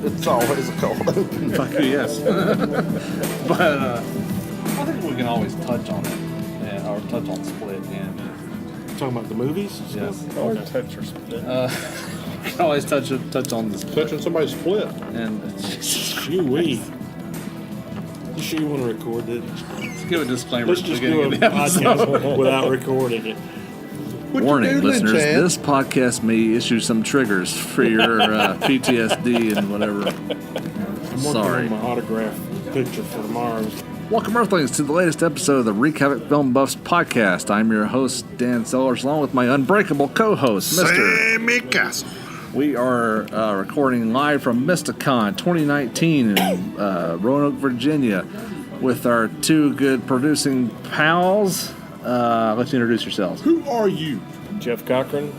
It's always a cold open. Fuck you, yes. But I think we can always touch on it, or touch on Split. And Talking about the movies? yes, Or touch or something. we can always touch on the Split. Touching somebody's split. And Shoo-wee. You sure you want to record it? let's give a disclaimer. Let's at the just beginning do a of the episode. podcast without recording it. Warning, listeners, this podcast may issue some triggers for your PTSD and whatever. I'm Sorry. working on my autograph picture for tomorrow. Welcome, Earthlings, to the latest episode of the Wreak Havoc Film Buffs podcast. I'm your host, Dan Sellers, along with my unbreakable co-host, Mr. Sammie Castle. We are recording live from MystiCon 2019 in Roanoke, Virginia, with our two good producing pals. Let's introduce yourselves. Who are you? Jeff Cochran.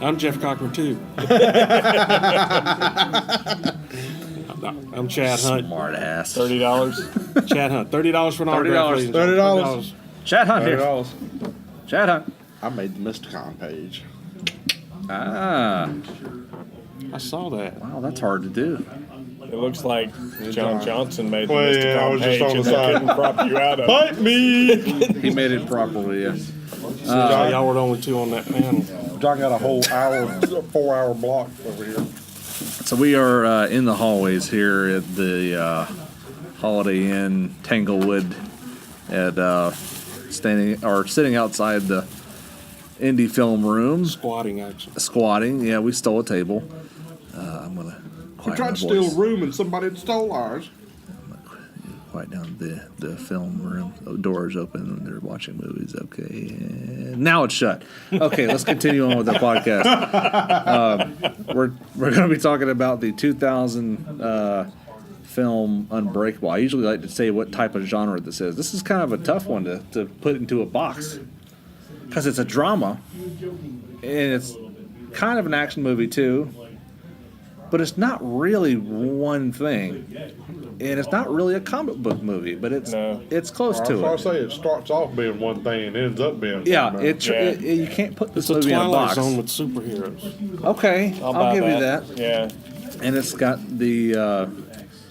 I'm Jeff Cochran, too. I'm Chad Hunt. Smart ass. $30. Chad Hunt. $30 for an autograph. $30. $30. Chad Hunt here. $30. Chad Hunt. I made the MystiCon page. Ah, I saw that. wow, that's hard to do. It looks like John Johnson made the Well, yeah, I MystiCon was just page on the and they side. couldn't prop you out of it. Fight me! He made it properly, yeah. Y'all were the only two on that panel. John got a whole 4-hour block over here. So we are in the hallways here at the Holiday Inn Tanglewood at sitting outside the indie film room. Squatting action. Squatting. Yeah, we stole a table. I'm gonna We quiet tried my to steal voice. a room and somebody had stole ours. Quiet down the film room. The doors open and they're watching movies. Okay, and now it's shut. Okay, let's continue on with the podcast. We're going to be talking about the 2000 film Unbreakable. I usually like to say what type of genre this is. This is kind of a tough one to put into a box because it's a drama and it's kind of an action movie too. But it's not really one thing, and it's not really a comic book movie. But it's close I to was it. say it starts off being one thing and ends up being Yeah, something else. you can't put this It's a movie in a Twilight box. Zone with superheroes. Okay, I'll buy give you that. Yeah. And it's got the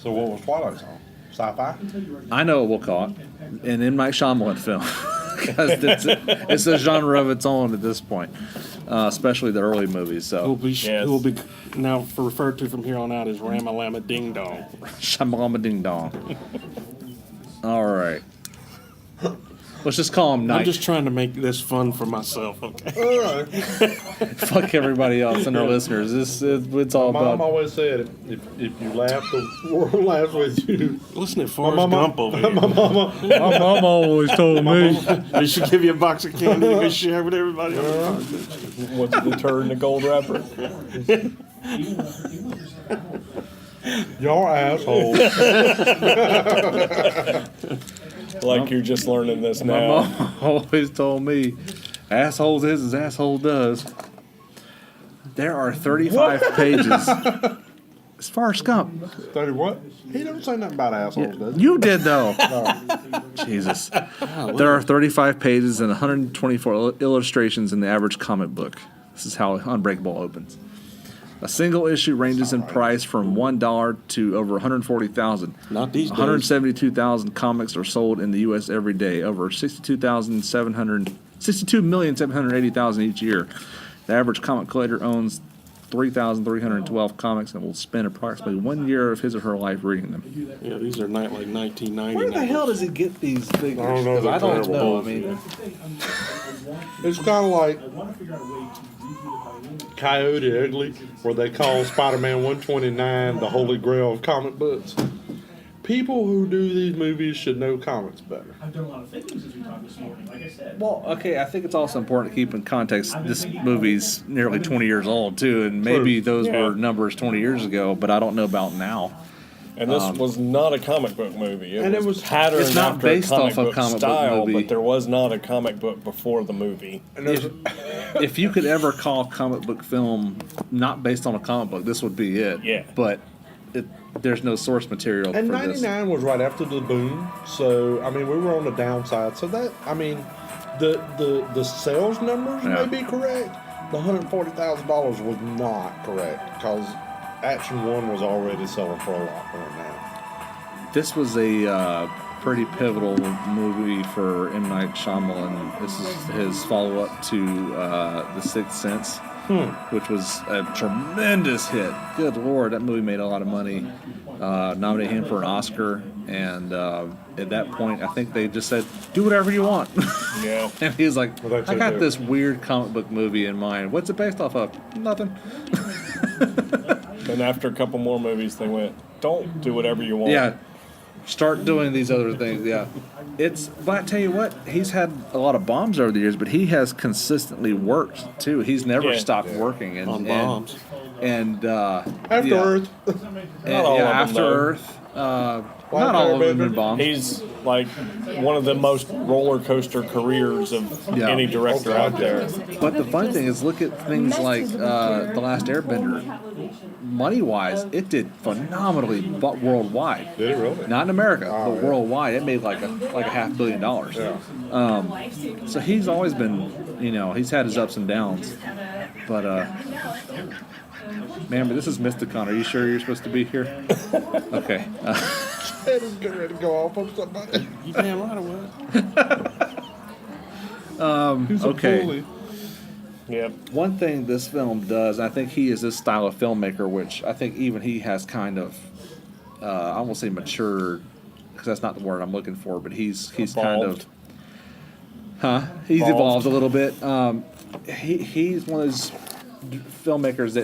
So what was Twilight Zone? Sci-fi? I know what we'll call it, an M. Night Shyamalan film, because it's a genre of its own at this point, especially the early movies. So Who will be now referred to from here on out as Ramalama Ding Dong. Shyamalan Ding Dong. All right, let's just call him I'm Night. just trying to make this fun for myself, okay? All right. Fuck everybody else and our listeners. It's all Mom about. always said if you laugh, the world laughs with you. Listen to Forrest mama- Gump over here. My mama. My mom always told me. They should give you a box of candy to go share with everybody. What's the turd in the gold wrapper? Y'all assholes. Like you're just learning this My now. mom always told me, "Assholes is as asshole does." There are 35 pages. As far as Gump. 30 what? He don't say nothing about assholes, does he? You did, though. Jesus. There are 35 pages and 124 illustrations in the average comic book. This is how Unbreakable opens. A single issue ranges in price from $1 to over 140,000. Not these days. 172,000 comics are sold in the U.S. every day, over 62,780,000 each year. The average comic collector owns 3,312 comics and will spend approximately 1 year of his or her life reading them. Yeah, these are like 1990. Where the hell does he get these figures? I don't know. 'Cause I don't They're know. I terrible. mean, It's kind of like Coyote Ugly, where they call Spider-Man 129 the holy grail of comic books. People who do these movies should know comics better. I've done a lot of thinking since we talked this morning, like I said. well, okay, I think it's also important to keep in context this movie's nearly 20 years old, too, and maybe those Yeah. were numbers 20 years ago, but I don't know about now. And this was not a comic book movie. And it was- patterned it's not after based a comic off a book comic book style, movie. but there was not a comic book before the movie. And there's, If you could ever call a comic book film not based on a comic book, this would be it. Yeah. But there's no source material and for this. 99 was right after the boom, so I mean we were on the downside. So that I mean, the sales numbers Yeah. may be correct, The $140,000 was not correct because Action 1 was already selling for a lot more than that. This was a pretty pivotal movie for M. Night Shyamalan. This is his follow-up to The Sixth Sense, which was a tremendous hit. Good Lord, that movie made a lot of money. Nominated him for an Oscar, and at that point, I think they just said, "Do whatever you want." Yeah. And he's like, Well, that's "I it got there. this weird comic book movie in mind. What's it based off of? Nothing." And after a couple more movies, they went, "Don't do whatever you want." Yeah. Start doing these other things. Yeah. But I tell you what, he's had a lot of bombs over the years, but he has consistently worked too. He's never Yeah. stopped working. And, On bombs. And After yeah. Earth. And, all of them, After though. Earth. Not all of them in bombs. He's like one of the most roller coaster careers of Yeah. any director out there. But the fun thing is, look at things like The Last Airbender. Money-wise, it did phenomenally worldwide. Did it really? Not in America, but worldwide, it made like a $500 million. Yeah. So he's always been, he's had his ups and downs. But, man, but this is MystiCon. Are you sure you're supposed to be here? Okay. Head is getting ready to go off on somebody. You damn right I was. He's a okay. bully. Yep. One thing this film does, I think he is this style of filmmaker, which I think even he has kind of, I won't say matured, because that's not the word I'm looking for, but he's kind of, he's evolved a little bit. He's one of those filmmakers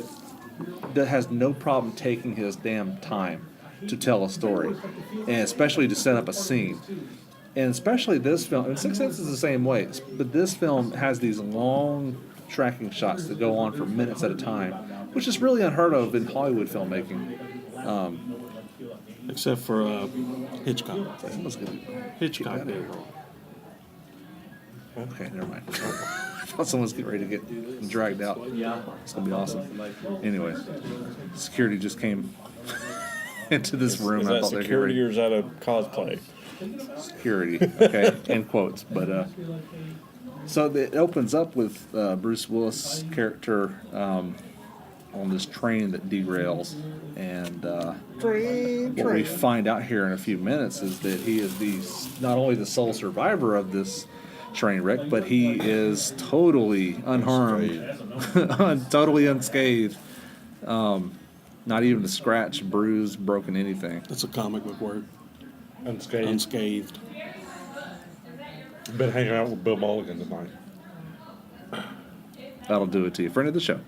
that has no problem taking his damn time to tell a story, and especially to set up a scene. And especially this film, and Sixth Sense is the same way, but this film has these long tracking shots that go on for minutes at a time, which is really unheard of in Hollywood filmmaking. Except for Hitchcock. Someone's gonna Hitchcock keep did that it wrong. Okay, never mind. I thought someone's getting ready to get dragged out. It's gonna be awesome. Anyway, security just came into this room. Is I that thought they were security getting or is that a cosplay? security. Okay, in quotes. But so it opens up with Bruce Willis' character on this train that derails, and what we find out here in a few minutes is that he is not only the sole survivor of this train wreck, but he is totally unharmed, totally unscathed. Not even a scratch, bruise, broken, anything. That's a comic book word. Unscathed. Unscathed. Been hanging out with Bill Mulligan tonight. That'll do it to you. Friend of the show.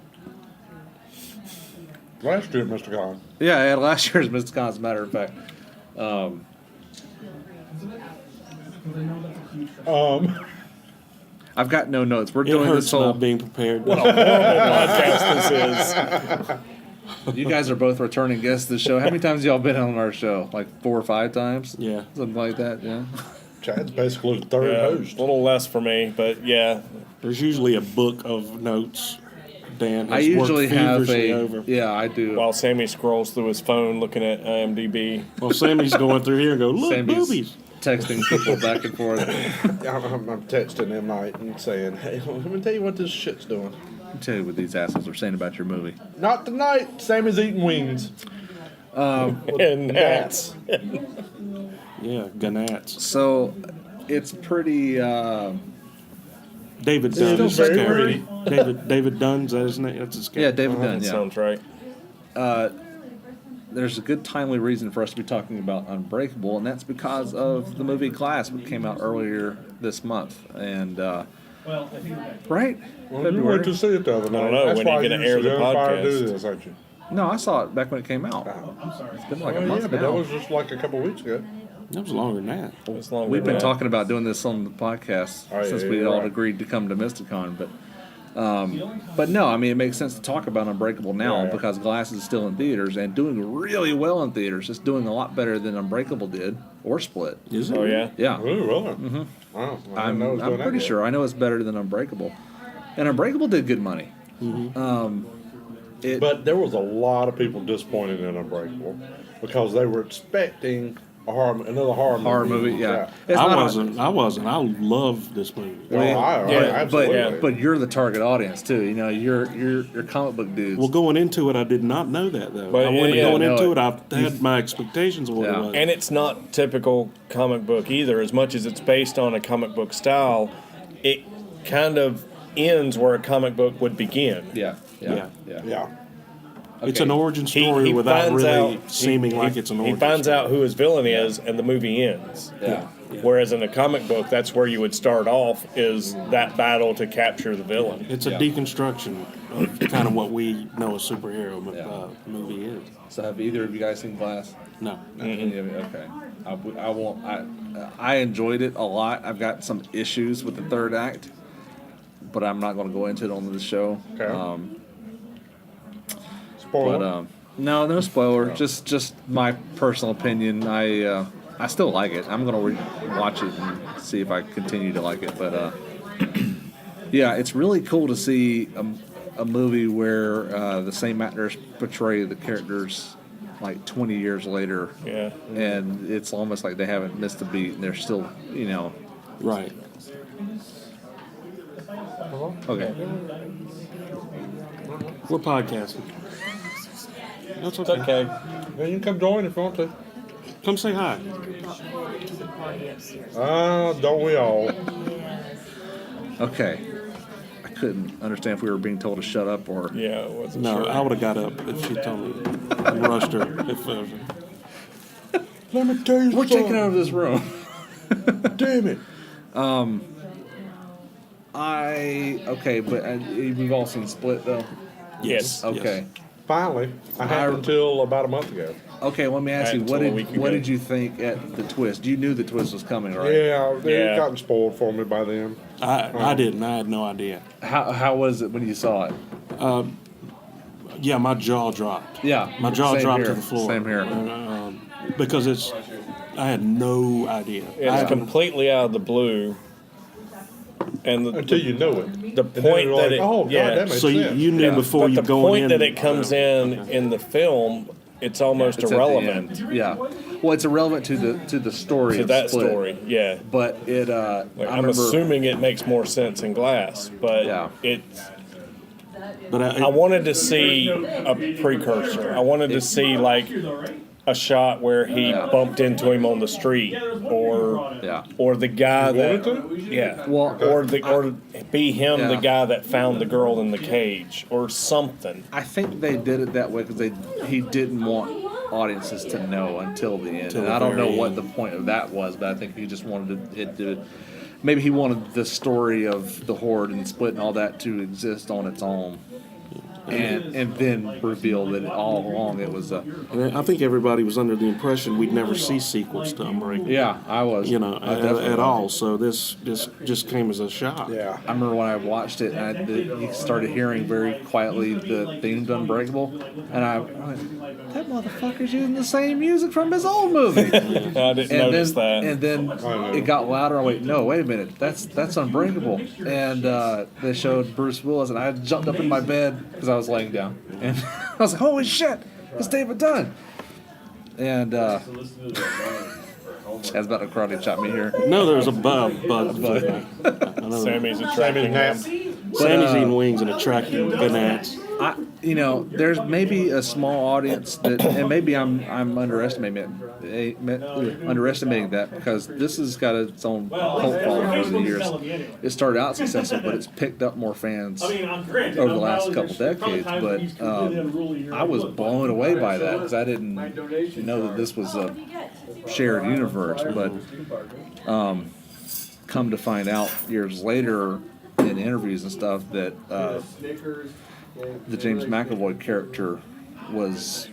Last year, Mr. Collins. Yeah, I had last year's MystiCon, as a matter of fact. I've got no notes. We're It doing hurts this whole. not being prepared. Podcast this is. You guys are both returning guests to the show. How many times y'all been on our show? Like 4 or 5 times? Yeah. Something like that, yeah. Chad's basically the third Yeah, host. a little less for me, but yeah. There's usually a book of notes. Dan has I usually worked have feverishly a. over. Yeah, I do. While Sammy scrolls through his phone looking at IMDb. Well, Sammy's going through here and go, look, Sammy's boobies. texting people back and forth. I'm texting him night and saying, hey, let me tell you what this shit's doing. I'll tell you what these assholes are saying about your movie. Not tonight. Sammy's eating wings. And gnats. Yeah, Gnats. So, it's pretty. David Still Dunn. is very scary. David Dunn's that his name? That's his Yeah, character. David Dunn, That yeah. sounds right. There's a good timely reason for us to be talking about Unbreakable, and that's because of the movie Glass, which came out earlier this month. And, right? Well, you went to see it the other night. know. That's When are why you gonna you air the should fire do podcast? this, aren't you? No, I saw it back when it came out. It's been like a month yeah, but that now. was just like a couple weeks ago. That was longer than that. It's longer We've than been that. talking about doing this on the podcast Oh, yeah, since yeah, we you're all right. agreed to come to MystiCon, but no, I mean it makes sense to talk about Unbreakable now Yeah. because Glass is still in theaters and doing really well in theaters. It's doing a lot better than Unbreakable did or Split. Is it? Oh, yeah? Yeah, Really? Mm-hmm. Wow. I didn't know it was I'm doing that pretty good. sure. I know it's better than Unbreakable, and Unbreakable did good money. But there was a lot of people disappointed in Unbreakable because they were expecting another horror movie. Yeah, It's I not wasn't. I love this movie. Absolutely. but you're the target audience too. You know, you're comic book dudes. Well, going into it, I did not know that though. But, Going no, into it, I had my expectations of what it was. And it's not typical comic book either. As much as it's based on a comic book style, it kind of ends where a comic book would begin. yeah. Yeah. It's an origin story without really seeming like it's an origin. He finds out who his villain is, and the movie ends. Yeah. Whereas in a comic book, that's where you would start off, is that battle to capture the villain. It's a deconstruction of kind of what we know a superhero movie is. So have either of you guys seen Glass? No. Okay. I won't. I enjoyed it a lot. I've got some issues with the third act, but I'm not going to go into it on the show. Okay. Spoiler. But no spoiler. Just my personal opinion. I still like it. I'm gonna watch it and see if I continue to like it. But yeah, it's really cool to see a movie where the same actors portray the characters like 20 years later. Yeah. And it's almost like they haven't missed a beat, and they're still, Right. Okay. We're podcasting. That's It's okay. okay. Yeah, you can come join if you want to. Come say hi. Don't we all? Okay. I couldn't understand if we were being told to shut up or. Yeah, it wasn't No, sure. I would have got up if she told me and rushed her. Let me tell you We're something. checking out of this room. Damn it. Okay, but we've all seen Split though. Yes. Okay. Finally, I had until about a month ago. Okay, let me ask you, Until a week ago. what did you think at the twist? You knew the twist was coming, right? Yeah, they Yeah. gotten spoiled for me by then. I didn't. I had no idea. How was it when you saw it? Yeah, my jaw dropped. Yeah, My jaw same dropped here, to the floor. same here. Because I had no idea. It's completely out of the blue. And Until you know it. the And then point you're that like, it, oh, God, yeah. that makes So sense. you knew before But you the go in. point that it comes in the film, it's almost It's at the irrelevant end. Yeah. Well, it's irrelevant to the story. to of that Split, story. Yeah. But it. Like, I I'm remember. assuming it makes more sense in Glass, but Yeah. But I wanted to see a precursor. I wanted to see like a shot where he bumped into him on the street, or Yeah. or the guy that wanted yeah, Well, or be him the Yeah. guy that found the girl in the cage or something. I think they did it that way because he didn't want audiences to know until the end. Till And the I don't know very what end. the point of that was, but I think he just wanted it to. Maybe he wanted the story of the Horde and Split and all that to exist on its own, and then reveal that all along it was a. And I think everybody was under the impression we'd never see sequels to Unbreakable. Yeah, I was. You know, I definitely at was. all. So this just came as a shock. Yeah. I remember when I watched it and you started hearing very quietly the theme to Unbreakable, and I went, that motherfucker's using the same music from his old movie. I didn't notice that. And then it got louder. I went, no, wait a minute, that's Unbreakable. And they showed Bruce Willis, and I jumped up in my bed because I was laying down, and I was like, holy shit, it's David Dunn. And Chad's about to karate chop me here. No, there's a bug. Sammy's attracting nap. him. Sammy's eating wings and attracting bananas. There's maybe a small audience that, and maybe I'm underestimating that because this has got its own cult following over the years. It started out successful, but it's picked up more fans over the last couple decades. But I was blown away by that because I didn't know that this was a shared universe. But come to find out years later in interviews and stuff that the James McAvoy character was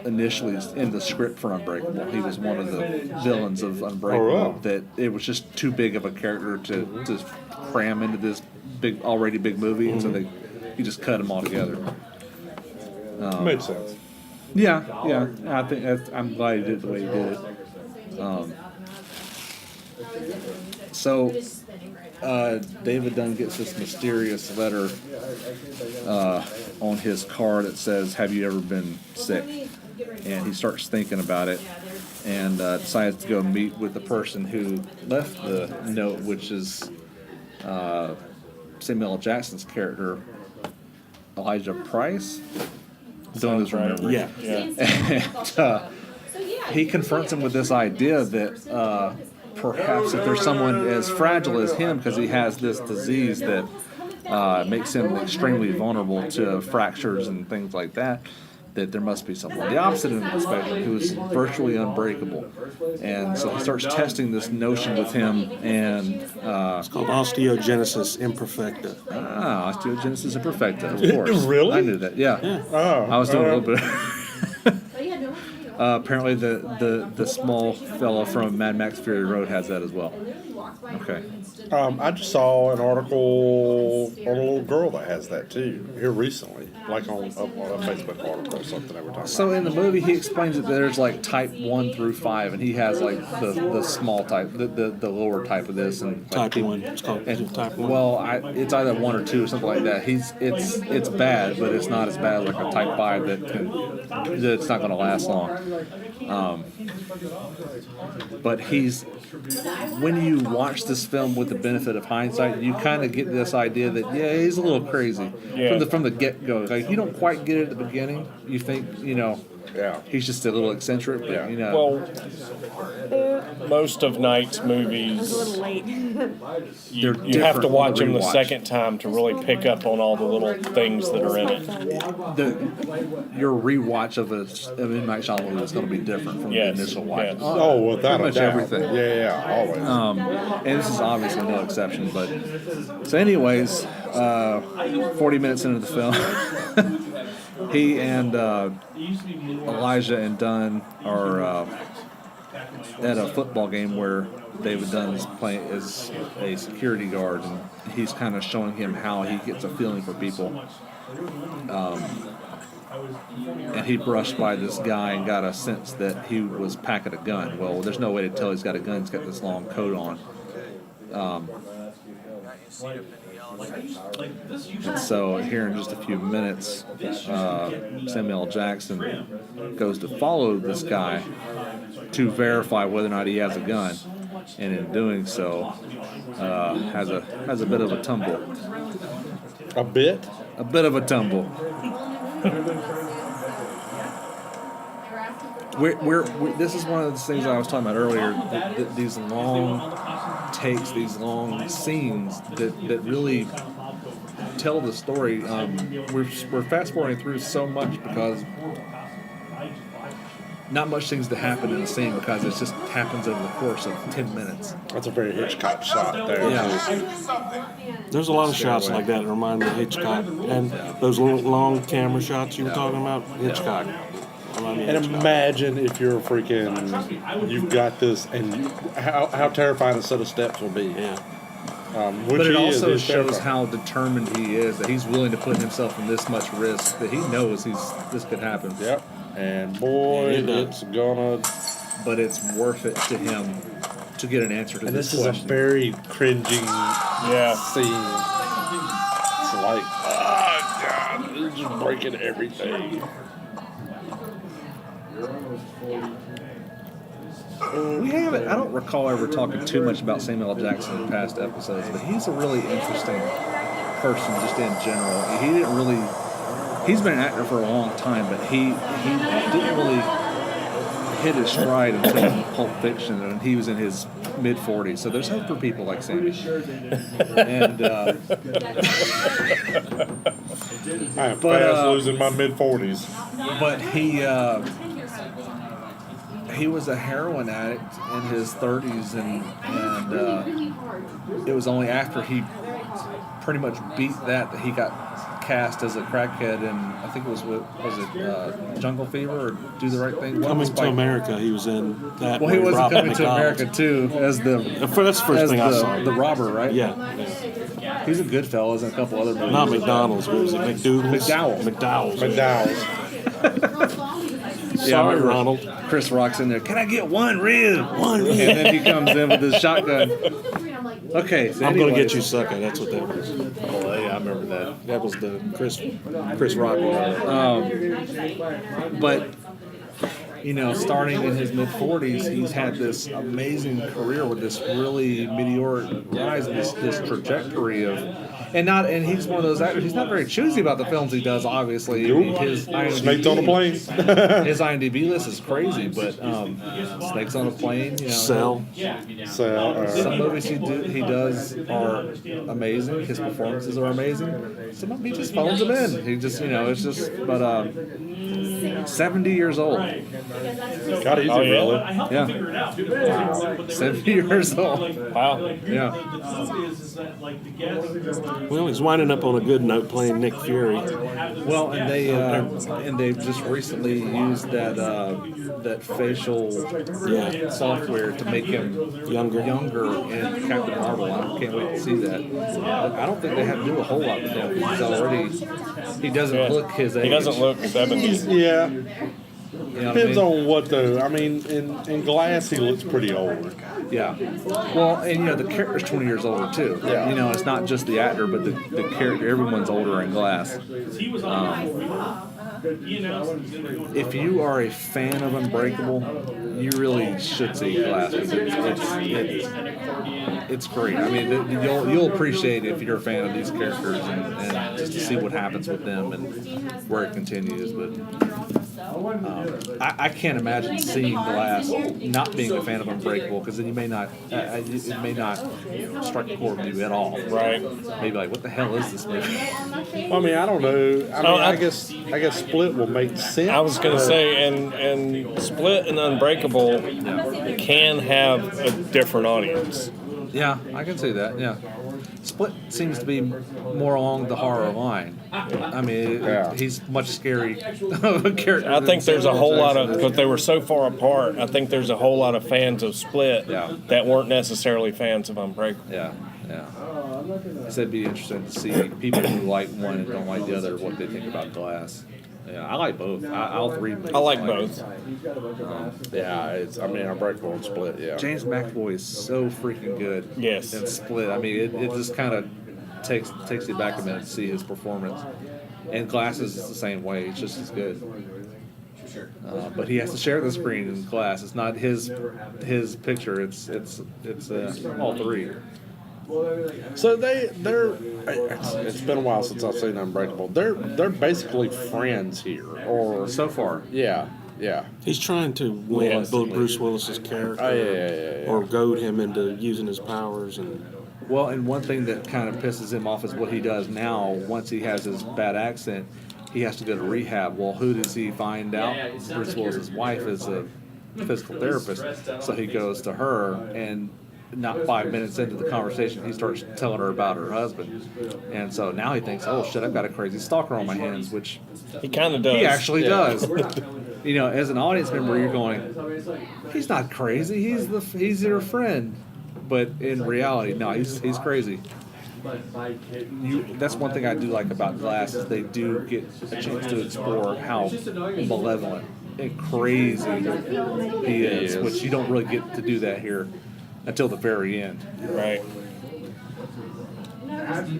initially in the script for Unbreakable. He was one of the villains of Unbreakable. Oh, wow. That it was just too big of a character to cram into this already big movie, and so he just cut him all together. Made sense. Yeah. I think I'm glad he did it the way he did it. So David Dunn gets this mysterious letter on his car that says, "Have you ever been sick?" And he starts thinking about it, and decides to go meet with the person who left the note, which is Samuel L. Jackson's character, Elijah Price. Doing this remember. Yeah. And he confronts him with this idea that perhaps if there's someone as fragile as him, because he has this disease that makes him extremely vulnerable to fractures and things like that, that there must be someone the opposite end of the spectrum who is virtually unbreakable. And so he starts testing this notion with him, and It's called osteogenesis imperfecta. osteogenesis imperfecta, of course. Really? I knew that, yeah. I was doing a little bit. Apparently the small fellow from Mad Max Fury Road has that as well. Okay. I just saw an article on a little girl that has that too here recently, like on a Facebook article or something they were talking So about. in the movie, he explains that there's like type 1 through 5, and he has like the small type, the lower type of this, and like, Type 1. It's called type 1. well, it's either 1 or 2 or something like that. It's bad, but it's not as bad as like a type 5 that's not going to last long. But when you watch this film with the benefit of hindsight, you kind of get this idea that he's a little crazy from the get go. Like you don't quite get it at the beginning. You think he's just a little eccentric, but Well, most of Knight's movies, late. you have to different watch them the rewatch. second time to really pick up on all the little things that are in it. Your rewatch of M. Night Shyamalan is going to be different from Yes, the initial watch. yes. Oh, without Pretty a much doubt. everything. Yeah, always. And this is obviously no exception. But so, anyways, 40 minutes into the film, he and Elijah and Dunn are at a football game where David Dunn is playing as a security guard, and he's kind of showing him how he gets a feeling for people. And he brushed by this guy and got a sense that he was packing a gun. Well, there's no way to tell he's got a gun. He's got this long coat on. And so here in just a few minutes, Samuel L. Jackson goes to follow this guy to verify whether or not he has a gun, and in doing so, has a bit of a tumble. A bit? A bit of a tumble. This is one of the things I was talking about earlier. These long takes, these long scenes that really tell the story. We're fast forwarding through so much because not much seems to happen in the scene because it just happens over the course of 10 minutes. That's a very Hitchcock shot there. Yeah. There's a lot of shots like that remind me of Hitchcock. And those little long camera shots you were talking about, Hitchcock. And imagine if you're you've got this, and how terrifying a set of steps will be. Yeah. Which But it he also is shows terrifying. how determined he is, that he's willing to put himself in this much risk, that he knows this could happen. Yep. And boy, It does. it's gonna. But it's worth it to him to get an answer to And this this is question. a very cringing Yeah. scene. It's like, oh god, it's just breaking everything. I don't recall ever talking too much about Samuel L. Jackson in past episodes, but he's a really interesting person just in general. He's been an actor for a long time, but he didn't really hit his stride until Pulp Fiction, and he was in his mid-40s. So there's hope for people like Sammie. And I am fast losing my mid-40s. but he was a heroin addict in his 30s, and it was only after he pretty much beat that he got cast as a crackhead in, I think it was Jungle Fever or Do the Right Thing? Coming to America, he was in that. Well, he with wasn't Robert coming to McDonald. America too as That's the first thing I saw. the robber, right? Yeah. He's a Goodfellas and a couple other movies. Not McDonald's. What was it? McDougal's? McDowell's. McDowell's. Sorry, remember Ronald. Chris Rock's in there. Can I get one rib? And then he comes in with his shotgun. Okay, so I'm going to anyways. get you, sucker. That's what that was. Oh, yeah, I remember that. That was the Chris Rock one. But starting in his mid-40s, he's had this amazing career with this really meteoric rise, and this trajectory of, and he's one of those actors. He's not very choosy about the films he does. Obviously, his Snakes on a plane. his IMDb list is crazy, but Snakes on a Plane, Cell. some movies he does are amazing. His performances are amazing. Some of them he just phones them in. He just, it's just, but 70 years old. God, he's Oh, yeah? really. I helped Yeah. him figure it out. Wow. 70 years old. Wow. Yeah. Is that like the guest? Well, he's winding up on a good note playing Nick Fury. Well, and they've just recently used that facial software to make him younger in Captain Marvel. I can't wait to see that. But I don't think they have to do a whole lot with him. He doesn't look his age. He doesn't look 70. Yeah. You know what I Depends mean? on what though. I mean, in Glass he looks pretty old. Yeah. Well, and the character's 20 years older too. Yeah. It's not just the actor, but the character. Everyone's older in Glass. He was on If you are a fan of Unbreakable, you really should see Glass. It's great. I mean, you'll appreciate it if you're a fan of these characters and just to see what happens with them and where it continues. But I can't imagine seeing Glass not being a fan of Unbreakable, because then you may not it may not strike a chord with you at all. Right. Maybe like, what the hell is this movie? Well, I mean, I don't know. I guess Split will make sense. I was going to say, and Split and Unbreakable can have a different audience. Yeah, I can see that. Yeah. Split seems to be more along the horror line. I mean, he's much scary of a character. I think there's a whole lot of, because they were so far apart, I think there's a whole lot of fans of Split that weren't necessarily fans of Unbreakable. Yeah. I said it'd be interesting to see people who like one and don't like the other, what they think about Glass. Yeah, I like both. I'll read. I like both. Yeah, Unbreakable and Split. Yeah. James McAvoy is so freaking good. Yes. In Split. I mean, it just kind of takes you back a minute to see his performance. And Glass is the same way. It's just as good. But he has to share the screen in Glass. It's not his picture. It's all three. So they're. It's been a while since I've seen Unbreakable. They're basically friends here, or So far. yeah. He's trying to win Bruce Willis's character, Yeah. or goad him into using his powers. And Well, and one thing that kind of pisses him off is what he does now. Once he has his bad accent, he has to go to rehab. Well, who does he find out? Bruce Willis's wife is a physical therapist, so he goes to her, and not 5 minutes into the conversation, he starts telling her about her husband. And so now he thinks, oh shit, I've got a crazy stalker on my hands, which He kind of does. he actually does. As an audience member, you're going, he's not crazy, he's your friend. But in reality, no, he's crazy. That's one thing I do like about Glass, is they do get a chance to explore how malevolent and crazy he is, which you don't really get to do that here until the very end. Right.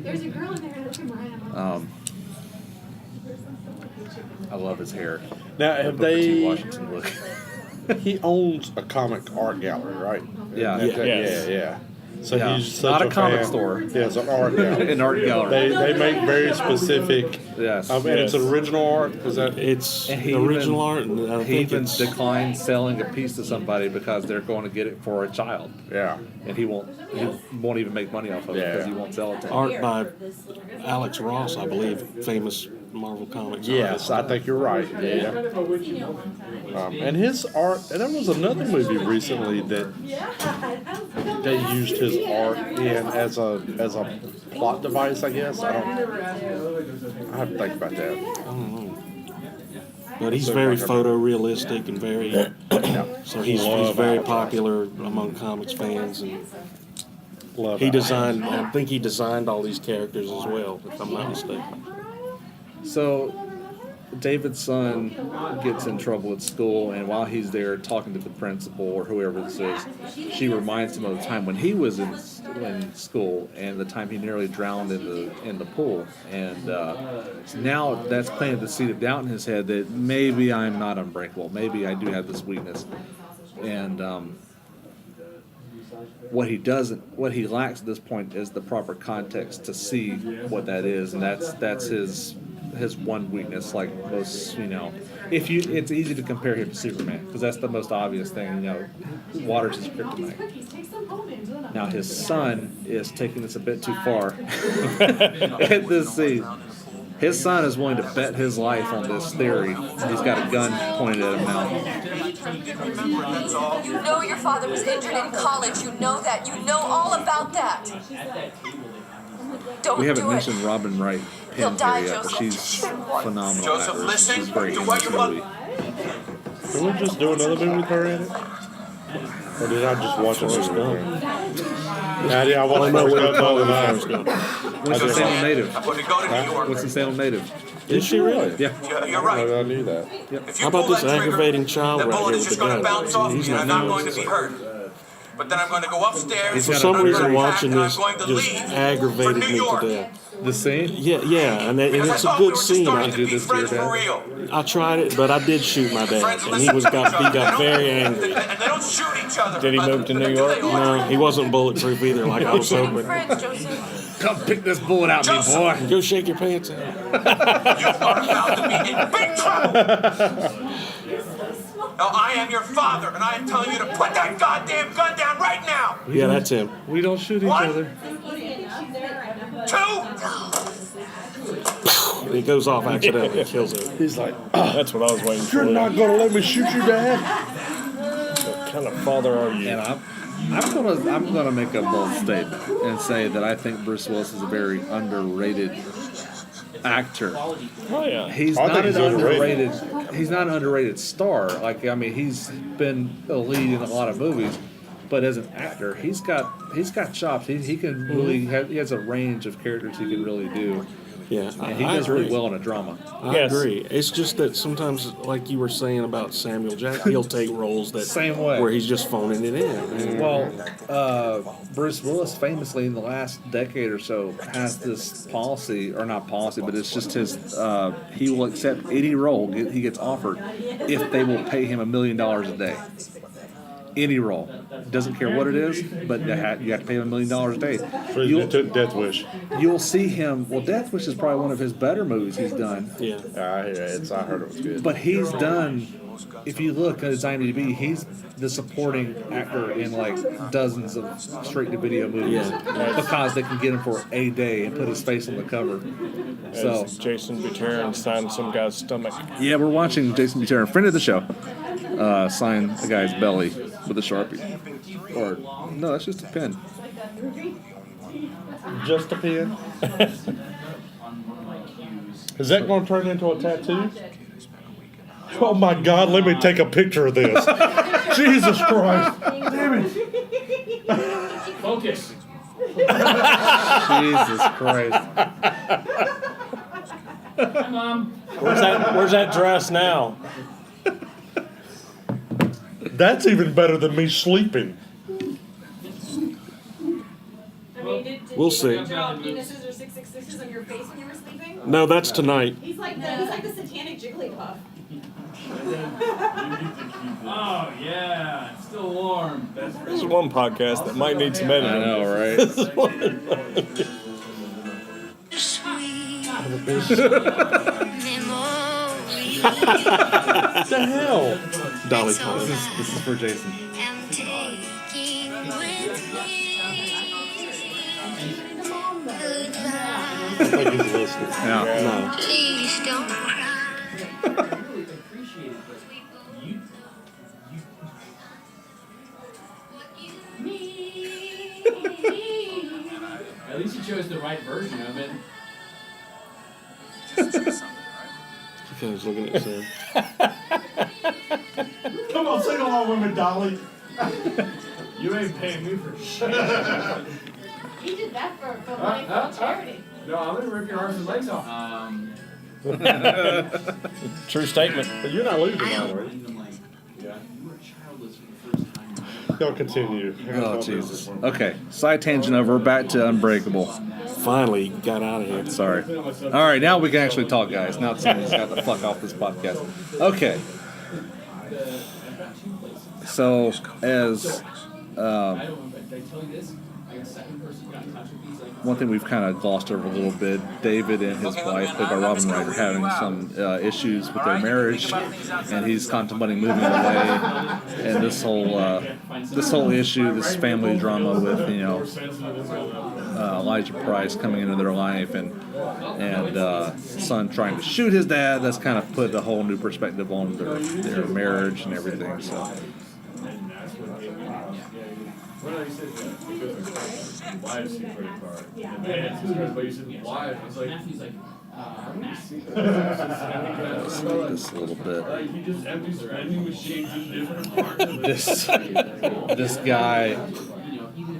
There's a girl in there. Look at mine. I love his hair. Now, have Booker T. they? Washington look. He owns a comic art gallery, right? Yeah. Yes. Yeah. So Yeah. he's such Not a comic fan. store. Yeah, it's an art gallery. An art gallery. They make very specific. Yes. And it's original art. Is that? it's And he original even- art, and I He think even it's declined selling a piece to somebody because they're going to get it for a child, Yeah. and he won't even make money off of it because he won't sell it to him. art by Alex Ross, I believe, famous Marvel Comics Yes, I think you're right. Yeah. And his art, and there was another movie recently that they used his art in as a plot device, I guess. I have to think about that. But he's very photorealistic and very, so he's very popular among comics fans, and Love he it. designed. I think he designed all these characters as well, if I'm not mistaken. So, David's son gets in trouble at school, and while he's there talking to the principal or whoever this is, she reminds him of the time when he was in school and the time he nearly drowned in the pool. And so now that's planted the seed of doubt in his head that maybe I'm not unbreakable. Maybe I do have this weakness. And what he lacks at this point is the proper context to see what that is, and that's his one weakness. Like most, it's easy to compare him to Superman because that's the most obvious thing. Water's his kryptonite. Now his son is taking this a bit too far at this scene. His son is willing to bet his life on this theory. He's got a gun pointed at him now. You know your father was injured in college. You know that. You know all about that. Don't We haven't do mentioned it. Robin Wright He'll Penn die, here yet, but Joseph. she's phenomenal. Joseph, actress. listen She's great to in what this your mother- movie. Can we just do another movie with her in it? Or did I just watch a movie with her? Maddie, I watched Forrest Gump all the time. What's the Salem native? I'm going to go to New York. What's the Salem native? Is she really? Yeah. You're right. I knew that. If you How about pull this that trigger, aggravating child that right bullet here is with just the going to gun? bounce off He's me, and I'm not not going to be hurt. But then I'm going to go upstairs. He's For got some a reason, very- watching and I'm this going to just leave aggravated for New me to York. death. The scene? Yeah, and Because I it's a thought we good were just scene. starting I, to be this to your friends for dad? real. I tried it, but I did shoot my dad, Friends and listen he to each got other. very angry. And they don't shoot each other. Did he move to New York? No, he wasn't bulletproof either, like I was hoping. Friends, Joseph. Come pick this bullet out, me boy. Go shake your pants out. You are about to be in big trouble. Now, I am your father, and I am telling you to put that goddamn gun down right now. Yeah, that's him. We don't shoot each One. other. 2. And he goes off accidentally and kills him. He's like, That's what I was waiting for. you're not going to let me shoot you, Dad? What kind of father are you? And I'm gonna make a bold statement and say that I think Bruce Willis is a very underrated actor. Oh, yeah. He's I not think an he's underrated. underrated. He's not an underrated star. He's been a lead in a lot of movies, but as an actor, he's got chops. He can really he has a range of characters he can really do, Yeah, and he I does agree. really well in a drama. I Yes. agree. It's just that sometimes, like you were saying about Samuel Jackson, he'll take roles that Same way. where he's just phoning it in. Well, Bruce Willis famously in the last decade or so has this policy, or not policy, but it's just his, he will accept any role he gets offered if they will pay him $1 million a day. Any role. Doesn't care what it is, but you have to pay him $1 million a day. So he took Death Wish. You'll see him, well, Death Wish is probably one of his better movies he's done. Yeah. I heard it was good. But he's done, if you look at his IMDb, he's the supporting actor in like dozens of straight-to-video movies because they can get him for a day and put his face on the cover. So, As Jason Buterin signed some guy's stomach. yeah, we're watching Jason Buterin, friend of the show, sign the guy's belly with a Sharpie. Or, no, that's just a pen. Just a pen? Is that going to turn into a tattoo? Oh my God, let me take a picture of this. Jesus Christ. Damn it. Focus. Jesus Christ. Hi, Mom. Where's that dress now? That's even better than me sleeping. I mean, did We'll you see. draw penises or 666s on your face when you were sleeping? No, that's tonight. He's like the satanic Jigglypuff. Oh, yeah. It's still warm. That's This is one podcast that might need some I editing. know, right? What the hell? Dolly Parton. This is for Jason. I think he's listening. Yeah. No. Please don't cry. At least you chose the right version of it. Okay, I was looking at Sam. Come on, sing along with me, Dolly. You ain't paying me for shit. He did that for money for charity. No, I'm gonna rip your arms and legs off. True statement. But you're not losing now, are you? Y'all continue. Oh, Jesus. Okay, side tangent over, back to Unbreakable. Finally got out of here. Sorry. All right, now we can actually talk, guys. Now someone's got the fuck off this podcast. Okay. So, as one thing we've kind of glossed over a little bit, David and his wife, played by Robin Wright, are having some issues with their marriage, and he's contemplating moving away. And this whole issue, this family drama with Elijah Price coming into their life, and son trying to shoot his dad, that's kind of put a whole new perspective on their marriage and everything. So. This a little bit.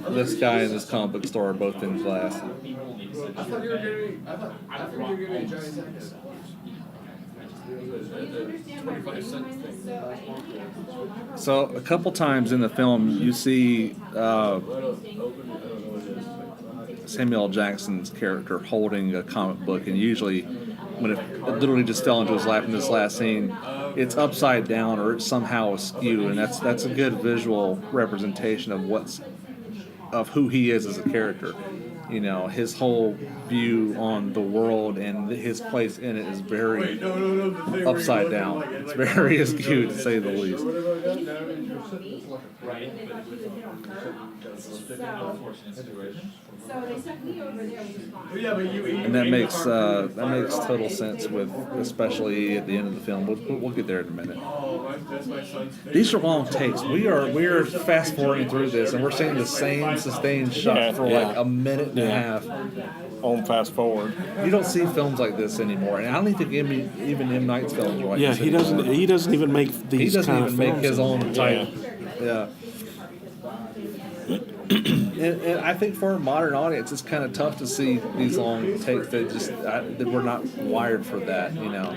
This guy and this comic book store are both in glass. So a couple times in the film, you see Samuel L. Jackson's character holding a comic book, and usually when it literally just fell into his lap in this last scene, it's upside down or it's somehow askew, and that's a good visual representation of who he is as a character. You know, his whole view on the world and his place in it is very upside down. It's very askew, to say the least. And that makes total sense with, especially at the end of the film. We'll get there in a minute. These are long takes. We are fast forwarding through this, and we're seeing the same sustained shot for like a minute and a half. On fast forward. You don't see films like this anymore, and I don't think even M. Night's films are like this. He doesn't even make these. He doesn't kind even of make films his own anymore. type. Yeah. And I think for a modern audience, it's kind of tough to see these long takes that we're not wired for that, you know.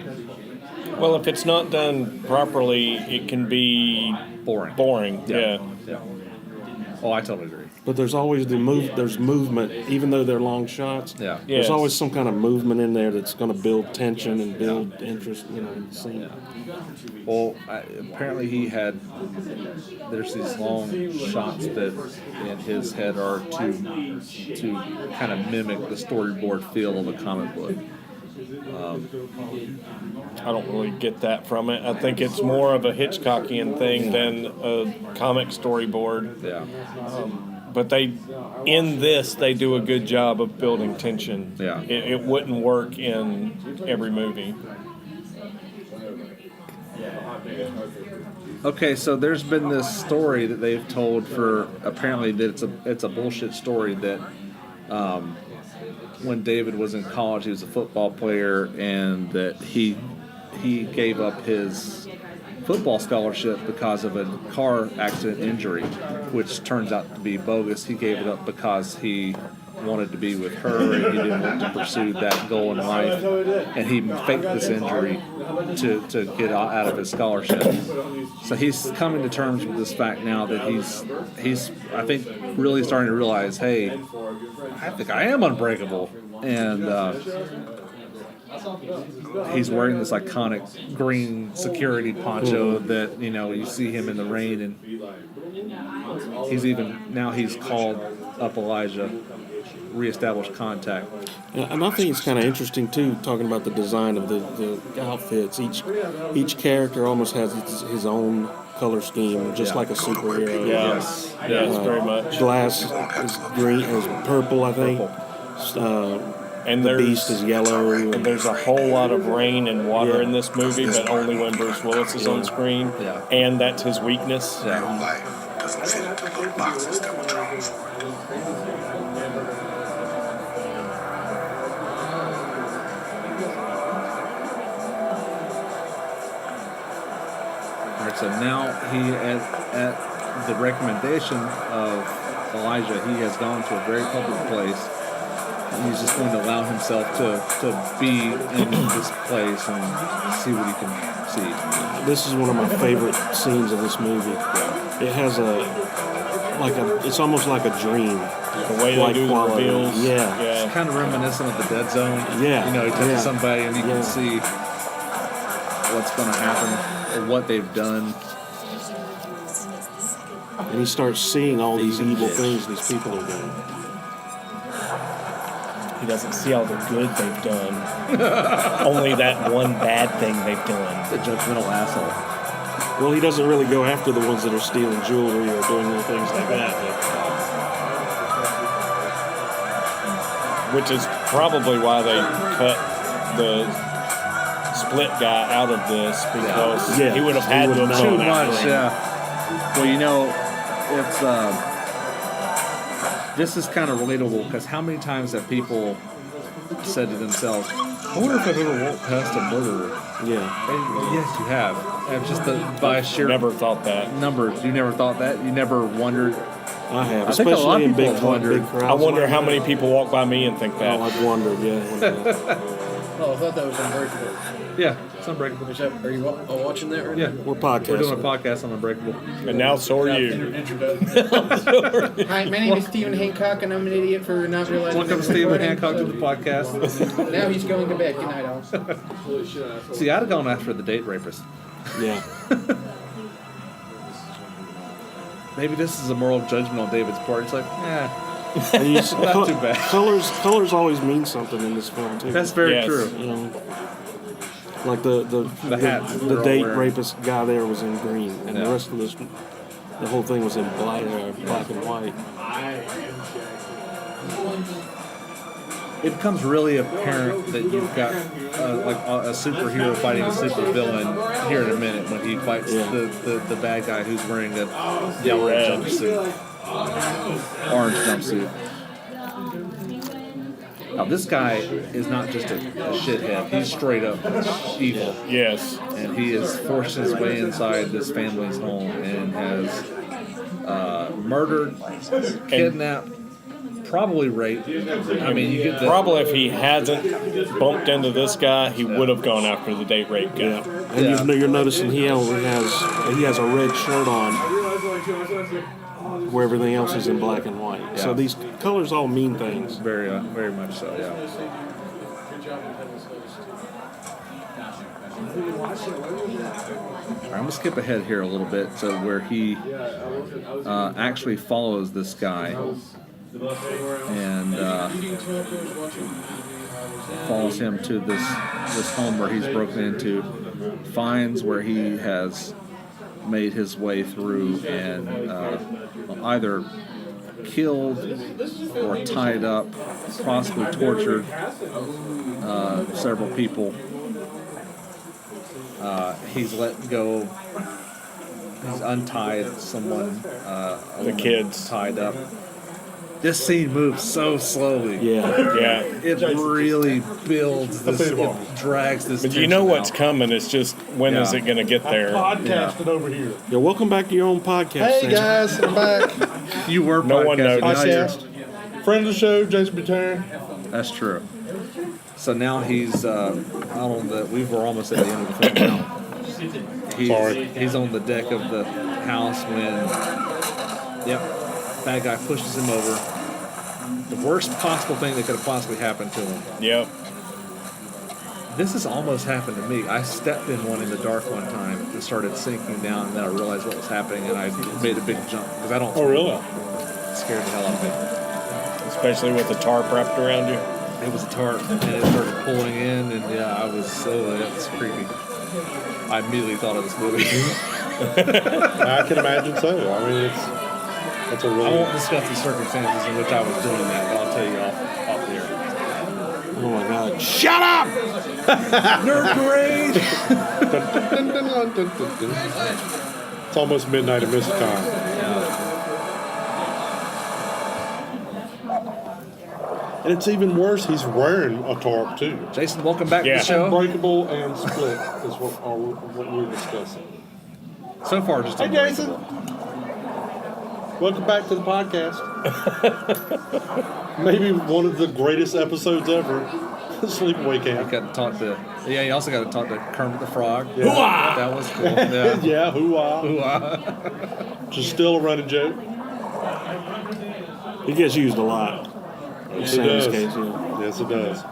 Well, if it's not done properly, it can be boring. Yeah. Oh, I totally agree. But there's always there's movement, even though they're long shots. Yeah. There's always some kind of movement in there that's going to build tension and build interest, in the scene. Well, apparently there's these long shots that in his head are to kind of mimic the storyboard feel of a comic book. I don't really get that from it. I think it's more of a Hitchcockian thing than a comic storyboard. Yeah. But they do a good job of building tension. Yeah. It wouldn't work in every movie. Okay, so there's been this story that they've told for apparently that it's a bullshit story that when David was in college, he was a football player, and that he gave up his football scholarship because of a car accident injury, which turns out to be bogus. He gave it up because he wanted to be with her and he didn't want to pursue that goal in life, and he faked this injury to get out of his scholarship. So he's coming to terms with this fact now that he's I think really starting to realize, hey, I think I am unbreakable, and he's wearing this iconic green security poncho that you see him in the rain, and he's called up Elijah, reestablished contact. And I think it's kind of interesting too, talking about the design of the outfits. Each character almost has his own color scheme, just like a superhero. Yes, very much. Glass is green, is purple, I think. And the Beast is yellow. And there's a whole lot of rain and water in this movie, but only when Bruce Willis is on screen. Yeah. And that's his weakness. Yeah. Life doesn't fit into the boxes that were drawn for it. All right, so now he, at the recommendation of Elijah, he has gone to a very public place He's just going to allow himself to be in this place and see what he can see. This is one of my favorite scenes of this movie. It has it's almost like a dream. The way they do the quality. reveals. Yeah. It's kind of reminiscent of the Dead Zone. Yeah. You know, he touches Yeah. somebody and you Yeah. can see what's going to happen or what they've done. And he starts seeing all these Even evil bitch. things these people are doing. He doesn't see all the good they've done. Only that one bad thing they've done. The judgmental asshole. Well, he doesn't really go after the ones that are stealing jewelry or doing little things like that. Which is probably why they cut the split guy out of this, because Yeah. he would have He had would to have have Too gone after much, him. yeah. Well, you know, it's this is kind of relatable because how many times have people said to themselves, "I wonder if I've ever walked past a murderer." Yeah. And yes, you have. And just by sheer Never thought that. numbers, you never thought that. You never wondered. I have. I think a Especially lot of in people big, have wondered. big crowds. I wonder like how that. many people walk by me and think that. Oh, I've wondered, yeah. Oh, I thought that was Unbreakable. Yeah, it's Unbreakable. Is that, are you watching that right Yeah, now? We're podcasting. we're doing a podcast on Unbreakable. And now so are you. Hi, my name is Stephen Hancock, and I'm an idiot for not realizing. Welcome, that we're Stephen recording, Hancock, to so- the podcast. Now he's going to bed. Good night, all. See, I'd have gone after the date rapist. Yeah. Maybe this is a moral judgment on David's part. It's like, And you, Not too bad. Colors always mean something in this film too. that's very Yes. true. You know, like the hats the they're all date wearing. rapist guy there was in green, and Yeah. the rest of this, the whole thing was in black and white. It becomes really apparent that you've got a superhero fighting a supervillain here in a minute when he fights Yeah. the bad guy who's wearing a yellow Red. jumpsuit, orange jumpsuit. Now this guy is not just a shithead; he's straight up evil, Yes. and he has forced his way inside this family's home and has murdered, kidnapped, probably raped. I mean, you get the Probably if he hasn't bumped into this guy, he would have gone after the date rape guy. And Yeah. you're noticing he has a red shirt on, where everything else is in black and white. Yeah. So these colors all mean things. very much so. Yeah. All right, I'm gonna skip ahead here a little bit to where he actually follows this guy and follows him to this home where he's broken into, finds where he has made his way through and either killed or tied up, possibly tortured several people. He's let go. He's untied someone. The kids. tied up. This scene moves so slowly. Yeah. Yeah. It really builds this. It drags this. But you know tension what's out. coming. It's just when is Yeah. it going to get there? Podcasted over here. Yeah. Welcome back to your own podcast. Hey Sam. guys, I'm back. You were No one podcasting, now noticed. you're- Podcast. Friend of the show, Jason Buchanan. That's true. So now he's out on the. We were almost at the end of the film now. He's on the deck of the house when. Yep. Bad guy pushes him over. The worst possible thing that could have possibly happened to him. Yep. This has almost happened to me. I stepped in one in the dark one time and started sinking down, and then I realized what was happening, and I made a big jump because I don't. Oh, really? It scared the hell out of me. Especially with the tarp wrapped around you. It was a tarp, and it started pulling in, and yeah, I was so. It was creepy. I immediately thought of this movie. I can imagine so. I mean, it's a I really. won't discuss the circumstances in which I was doing that, but I'll tell you off the air. Oh my God! Shut up! Nerd parade. It's almost midnight at MystiCon. And it's even worse, he's wearing a tarp too. Jason, welcome back Yeah. to the show. Unbreakable and Split is what we're discussing. So far, just Hey Jason! Welcome back to the podcast. Maybe one of the greatest episodes ever. Sleepaway I Camp. got to talk to. Yeah, you also got to talk to Kermit the Frog. Yeah. That was cool. Yeah. Yeah, hoo-ah. Hoo-ah. Just still a running joke. He gets used a lot. In It Sammy's does. case, yeah. Yes, it does.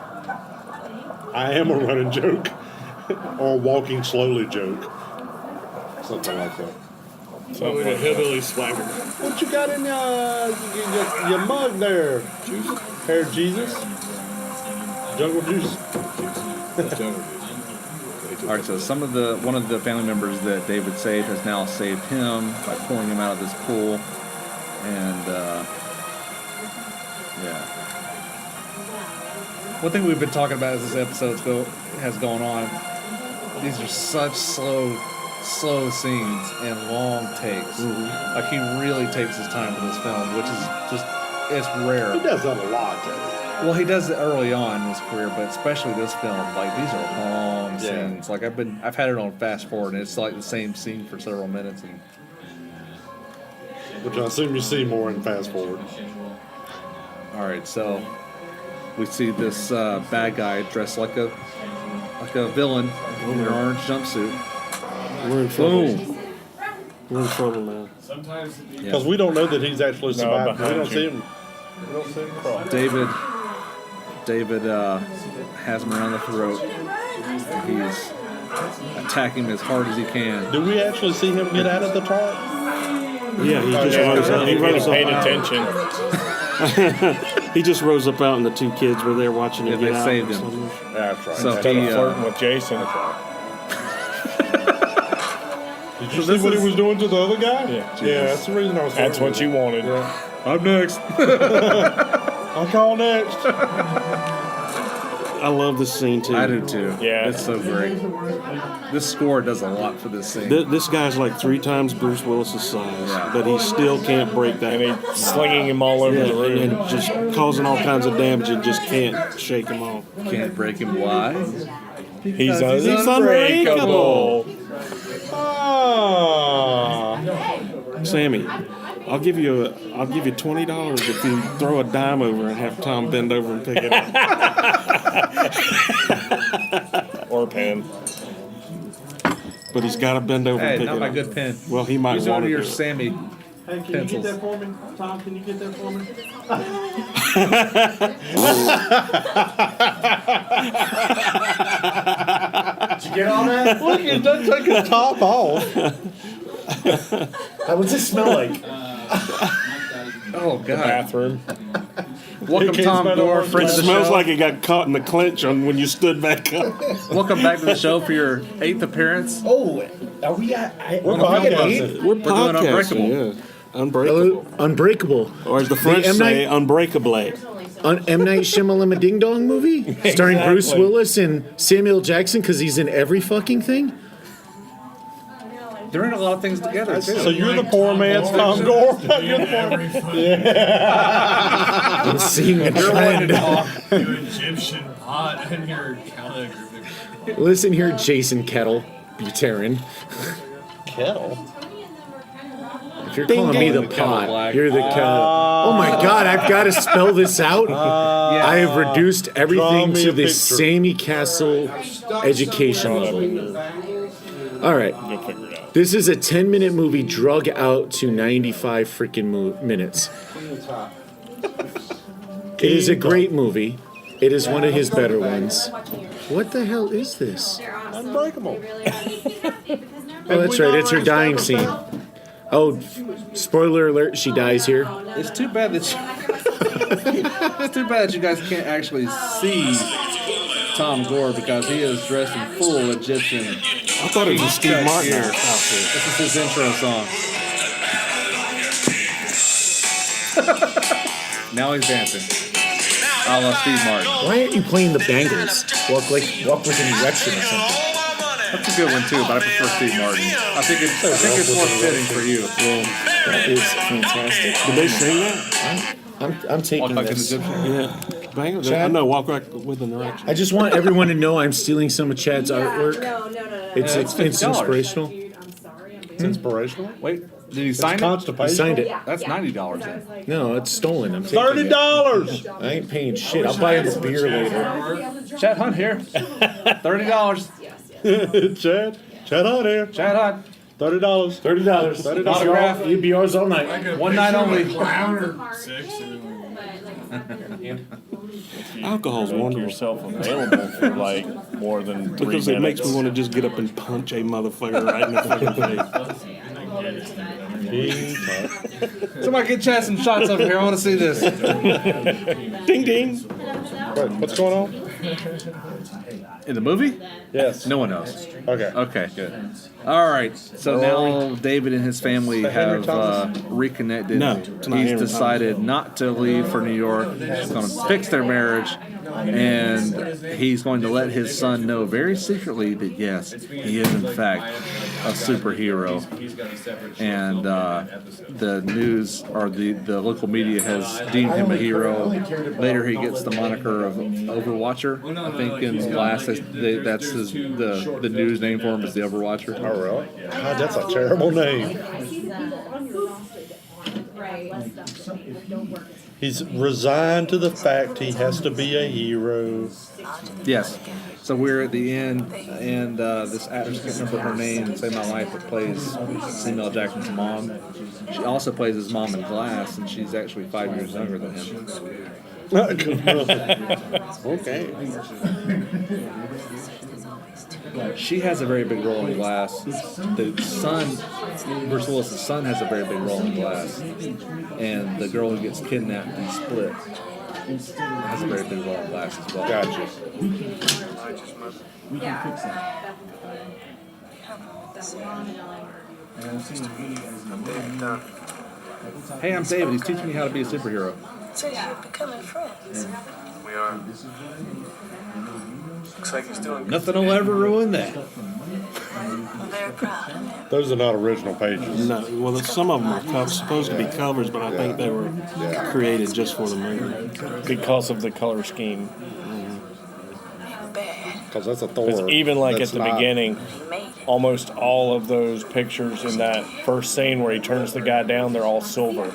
I am a running joke. Or a walking slowly joke. Something like that. Something like Hillbilly swagger. What you got in your mug there? Jesus? Hair Jesus? Jungle juice? All right, so one of the family members that David saved has now saved him by pulling him out of this pool, and yeah. One thing we've been talking about as this episode has gone on, these are such slow scenes and long takes. Mm-hmm. Like he really takes his time with this film, which is just it's rare. He does that a lot, David. Well, he does it early on in his career, but especially this film, like these are long scenes. Like I've had it on fast forward, and it's like the same scene for several minutes. And Which I assume you see more in fast forward. all right, so we see this bad guy dressed like a villain in an orange jumpsuit. We're in trouble. Boom. We're in trouble now. Sometimes Because we don't know that he's actually survived. We behind don't you. see him. We don't see him crawl. David has him around the throat. He's attacking him as hard as he can. Do we actually see him get out of the tarp? Yeah, he just rose up. He He rose paid up. attention. He just rose up out, and the two kids were there watching him Yeah, get they out. saved him. That's right. So Instead he, of flirting with Jason. Did you see what he was doing to the other guy? Yeah. Yeah, that's the reason I was That's what you wanted. I'm next. I'll call next. I love this scene too. I do too. Yeah. It's so great. This score does a lot for this scene. This guy's like 3 times Bruce Willis's size, Yeah. but he still can't break that. And he's slinging him all over Yeah, the room. and just causing all kinds of damage and just can't shake him off. Can't break him. Why? He's unbreakable. unbreakable. Ah. Sammy, I'll give you $20 if you throw a dime over and have Tom bend over and pick it up. Or pen. But he's got to bend over Hey, and pick not it my up. good pen. Well, he might Use want one of to your do it. Sammie Hey, can pencils. you get that for me? Tom, can you get that for me? Did you get all that? Look, he doesn't take his top off. How does it smell like? Oh The God! bathroom. Welcome, He Tom can't Gore, smell friend It of the smells show. like it got caught in the clinch on when you stood back up. Welcome back to the show for your 8th appearance. Oh, are we at? We're are we at podcasting. 8? We're doing podcasting, Unbreakable. yeah. Unbreakable. Unbreakable. Or as the French M. say, Night- Unbreakable. M. Night Shyamalan Ding Dong movie starring Bruce Exactly. Willis and Samuel Jackson because he's in every fucking thing. They're in a lot of things together too. So you're the poor man's Tom Gore? You're the poor I'm seeing a You're wanting to trend. talk. you Egyptian pot in your calendar. Listen here, Jason Kettle, Buterin. Kettle. If you're calling me the ding. Kettle pot, black. you're the kettle. Oh my God, I've got to spell this out. I have reduced Draw everything me to a the picture. Sammie Castle education level. All right. You'll figure it out. This is a 10-minute movie drug out to 95 freaking minutes. It is a great movie. It is one of his better ones. What the hell is this? Unbreakable. Oh, that's right. It's her dying scene. Oh, spoiler alert, she dies here. It's too bad that it's too bad you guys can't actually see Tom Gore because he is dressed in full Egyptian. I thought it was a Steve Cut Martin here. outfit. This is his intro song. Now he's dancing. A la Steve Martin. Why aren't you playing the Bangles? Walk with an erection or something. That's a good one too, but I prefer Steve Martin. I think it's more fitting for you. That is fantastic. Did they sing that? I'm taking Walk like an this. Egyptian. Yeah. Bang. I Chad? know, walk right with an erection. I just want everyone to know I'm stealing some of Chad's artwork. No. It's $50. inspirational. Dude, I'm sorry. It's inspirational. Wait, Did he sign it? Constipation. He signed it. That's $90 then. No, it's stolen. I'm taking $30. it. I ain't paying shit. I'll buy him a beer later. Chad Hunt here. $30. Chad Hunt here. Chad Hunt. $30. $30. Autograph. You'd be yours all night. One night only. Alcohol's Make wonderful yourself available for like more than 3 because minutes. it makes me want to just get up and punch a motherfucker right in the fucking face. Somebody get Chad some shots over here. I want to see this. Ding ding. Wait, what's going on? In the movie? Yes. No one knows. Okay. Okay, good. All right. So now David and his family have reconnected. No, it's not He's Henry decided not to leave for New York. He's going to fix their marriage. And he's going to let his son know very secretly that, yes, he is, in fact, a superhero. And the news or the local media has deemed him a hero. Later, he gets the moniker of Overwatcher. I think in Glass, that's the news name for him is the Overwatcher. Oh, really? God, that's a terrible name. He's resigned to the fact he has to be a hero. Yes. So we're at the end, and this actress, I can't remember her name, Save My Life, that plays Samuel Jackson's mom. She also plays his mom in Glass, and she's actually 5 years younger than him. Okay. She has a very big role in Glass. The son, Bruce Willis's son, has a very big role in Glass, and the girl who gets kidnapped and split has a very big role in Glass as well. Gotcha. Hey, I'm David. He's teaching me how to be a superhero. So you're becoming friends. We are. Looks like he's doing good. Nothing will ever ruin that. I'm very proud of him. Those are not original pages. No, well, some of them are supposed to be covers, but I think they were created just for the movie. because of the color scheme. Because that's a Thor. Because even like that's at the not- beginning, almost all of those pictures in that first scene where he turns the guy down, they're all silver.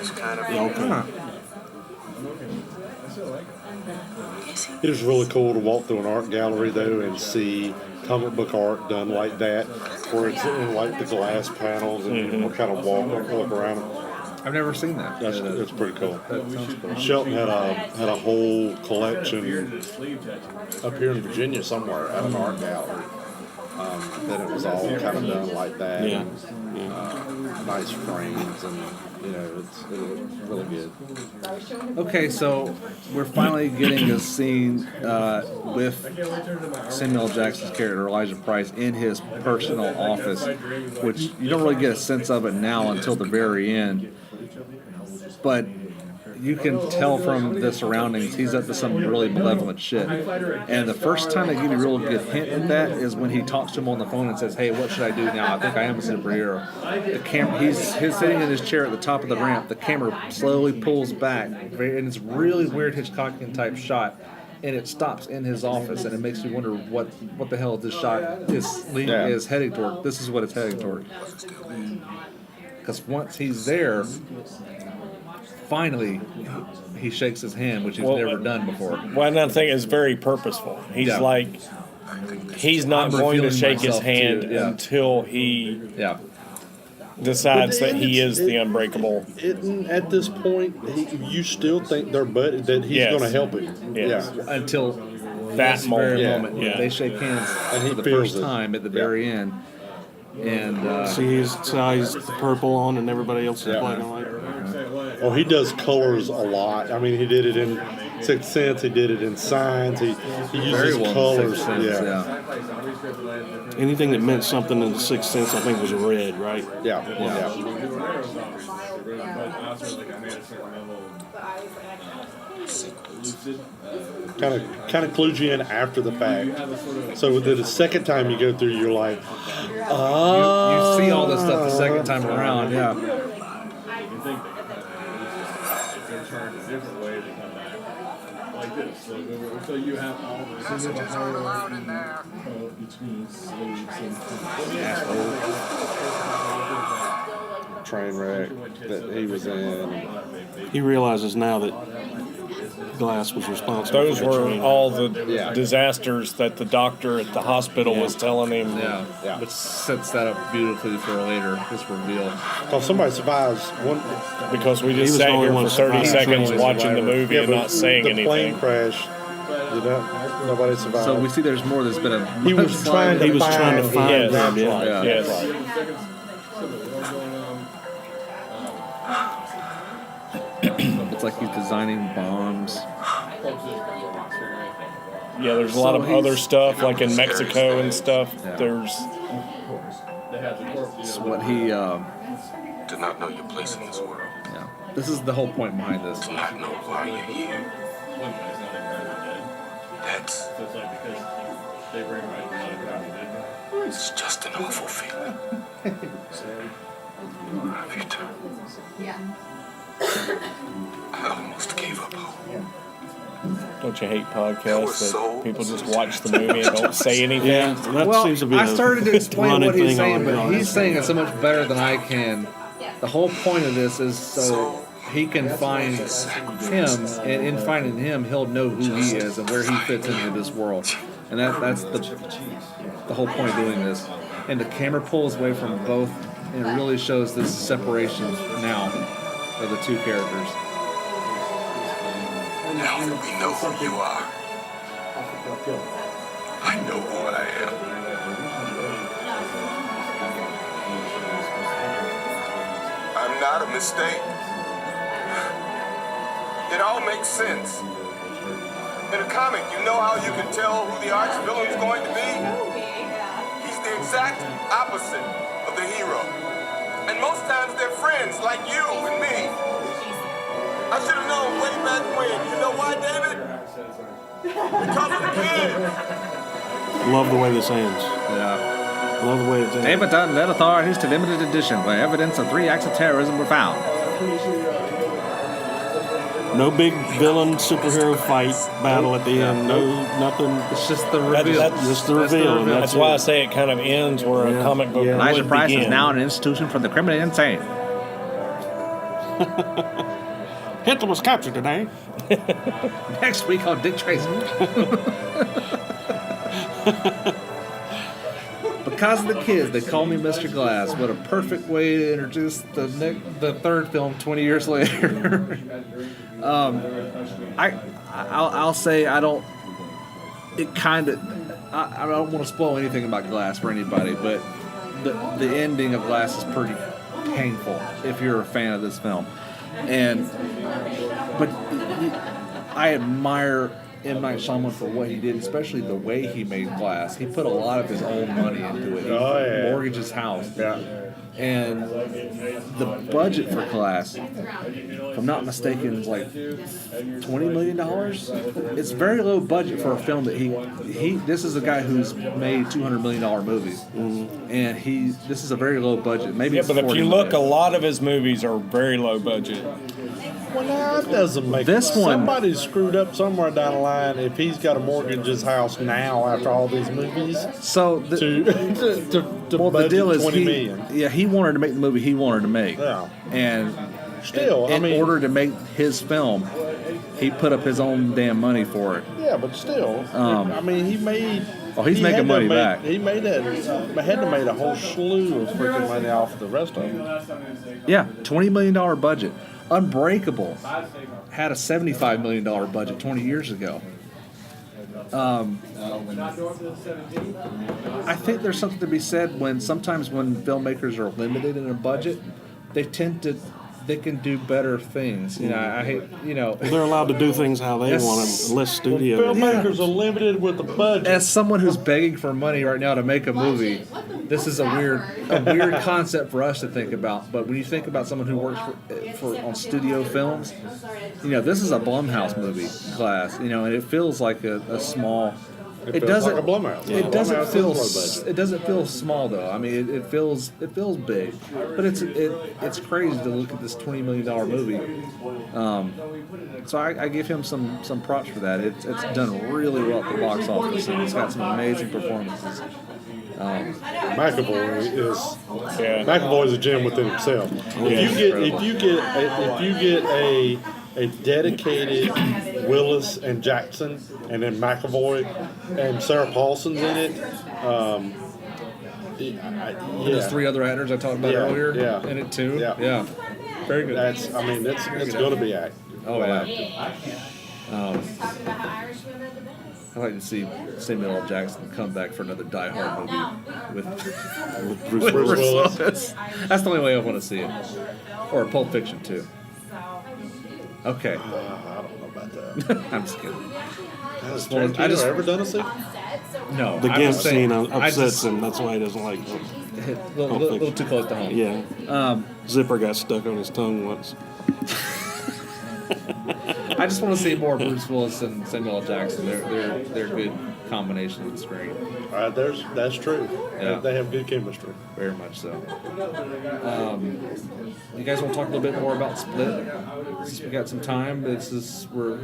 It is really cool to walk through an art gallery, though, and see comic book art done like that, where it's in like the glass panels and you kind of walk around them. I've never seen that. That's pretty cool. That sounds cool. Shelton had a whole collection up here in Virginia somewhere at an art gallery. That it was all kind of done like that. Yeah. And, nice frames, and it's really good. Okay, so we're finally getting a scene with Samuel Jackson's character, Elijah Price, in his personal office, which you don't really get a sense of it now until the very end. But you can tell from the surroundings he's up to some really malevolent shit. And the first time they give you a real good hint of that is when he talks to him on the phone and says, "Hey, what should I do now? I think I am a superhero." The camera, he's sitting in his chair at the top of the ramp. The camera slowly pulls back, and it's really weird Hitchcockian type shot. And it stops in his office, and it makes you wonder what the hell this shot is heading toward. This is what it's heading toward. Because once he's there, finally, he shakes his hand, which he's never done before. Well, and I think it's very purposeful. He's like, he's not going to shake his hand until he decides that he is the Unbreakable. At this point, you still think they're buddies, that he's going to help him. Yes. Yeah. Until that very moment. moment. They shake hands And he for the feels first it. time at the very end. And See his size, the purple on, and everybody else is black and white. Oh, he does colors a lot. I mean, he did it in Sixth Sense. He did it in Signs. He uses colors. Anything that meant something in the Sixth Sense, I think, was red, right? Yeah. Kind of clues you in after the fact. So the second time you go through, you're like, you see all this stuff the second time around, So you have all this. allowed in there. train wreck that he was in. He realizes now that Glass was responsible. Those for the were train. all the disasters that the doctor at the hospital was telling him. Yeah. Which sets that up beautifully for later, this reveal. Because somebody survives one. Because we He just was sat the only here one for that 30 survived. seconds Train watching the movie and but not saying the anything. plane crash. Nobody survived. So we see there's more that's been a. he was trying to find Yes. them. Yeah. Yeah. Yes. It's like he's designing bombs. Yeah, there's a lot of he's- other stuff, like in Mexico and stuff. Yeah. There's It's what he. Do not know your place in this world. Yeah. This is the whole point behind this. Do not know why you're here. That's. It's just an awful feeling. Peter. I almost gave up hope. don't you hate There podcasts were so- that people just watch the movie and don't say anything? Yeah, that Well, seems to be I a started to explain running what he's thing saying, on but he's saying it so much better than I can. The whole point of this is so he can find him, and in finding him, he'll know who he is and where he fits into this world. And that's the whole point of doing this. And the camera pulls away from both, and it really shows this separation now of the two characters. Now that we know who you are, I know who I am. I'm not a mistake. It all makes sense. In a comic, you know how you can tell who the arch villain's going to be? He's the exact opposite of the hero. And most times they're friends like you and me. I should have known way back when. You know why, David? Because of the kids. Love the way this ends. Yeah. Love the way it ends. David Dunn led authorities to limited edition, where evidence of 3 acts of terrorism were found. No big villain superhero fight battle at the end. No, nothing. It's just the reveal. That's- Just the reveal. and That's why I say it kind of ends where a Yeah. comic book Yeah. would Elijah Price begin. is now an institution for the criminally insane. Hitler was captured today. Next week on Dick Tracy. Because of the kids, they call me Mr. Glass. What a perfect way to introduce the third film 20 years later. I'll say I don't. It kind of. I don't want to spoil anything about Glass for anybody, but the ending of Glass is pretty painful if you're a fan of this film. But I admire M. Night Shyamalan for what he did, especially the way he made Glass. He put a lot of his own money into it. He mortgaged his house. Yeah. And the budget for Glass, if I'm not mistaken, is like $20 million. It's very low budget for a film that this is a guy who's made $200 million movies. And this is a very low budget. Maybe Yeah, it's but if 40 you look, a million. lot of his movies are very low budget. Well, now that doesn't make This one- Somebody screwed up somewhere down the line if he's got to mortgage his house now after all these movies So to well, the budget deal is $20 million. he wanted to make the movie he wanted to I Yeah. And Still, in I mean, order to make his film, he put up his own damn money for it. yeah, but still, I mean, he made. Oh, he's he making had to money make- back. He made that. Had to make a whole slew of freaking money off the rest of them. Yeah, $20 million budget. Unbreakable had a $75 million budget 20 years ago. I think there's something to be said sometimes when filmmakers are limited in a budget, they can do better things. You know, I hate, They're allowed to do things how they Yes. want them. Less studio. Filmmakers are limited with the budget. as someone who's begging for money right now to make a movie, this is a weird concept for us to think about. But when you think about someone who works on studio films, this is a Blumhouse movie, Glass. And it feels like a small It doesn't like a Blumhouse. It doesn't Blumhouse feel. is low budget. It doesn't feel small though. I mean, it feels big, but it's crazy to look at this $20 million movie. So I give him some props for that. It's done really well at the box office, and it's got some amazing performances. McAvoy is a gem within himself. If you get a dedicated Willis and Jackson, and then McAvoy and Sarah Paulson's in it. There's 3 other actors I talked about earlier in it too. Yeah. Very good. It's going to be act. Oh yeah. I'd like to see Samuel L. Jackson come back for another Die Hard movie with Bruce Willis. That's the only way I want to see it. Or Pulp Fiction too. Okay. I don't know about that. I'm just kidding. Has Tarantino ever done a sequel? No. The Gimp scene upsets him. That's why he doesn't like it. A little too close to home. Yeah. Zipper got stuck on his tongue once. I just want to see more Bruce Willis and Samuel L. Jackson. They're good combination on the screen. That's true. Yeah. They have good chemistry. Very much so. You guys want to talk a little bit more about Split? Since we got some time, we're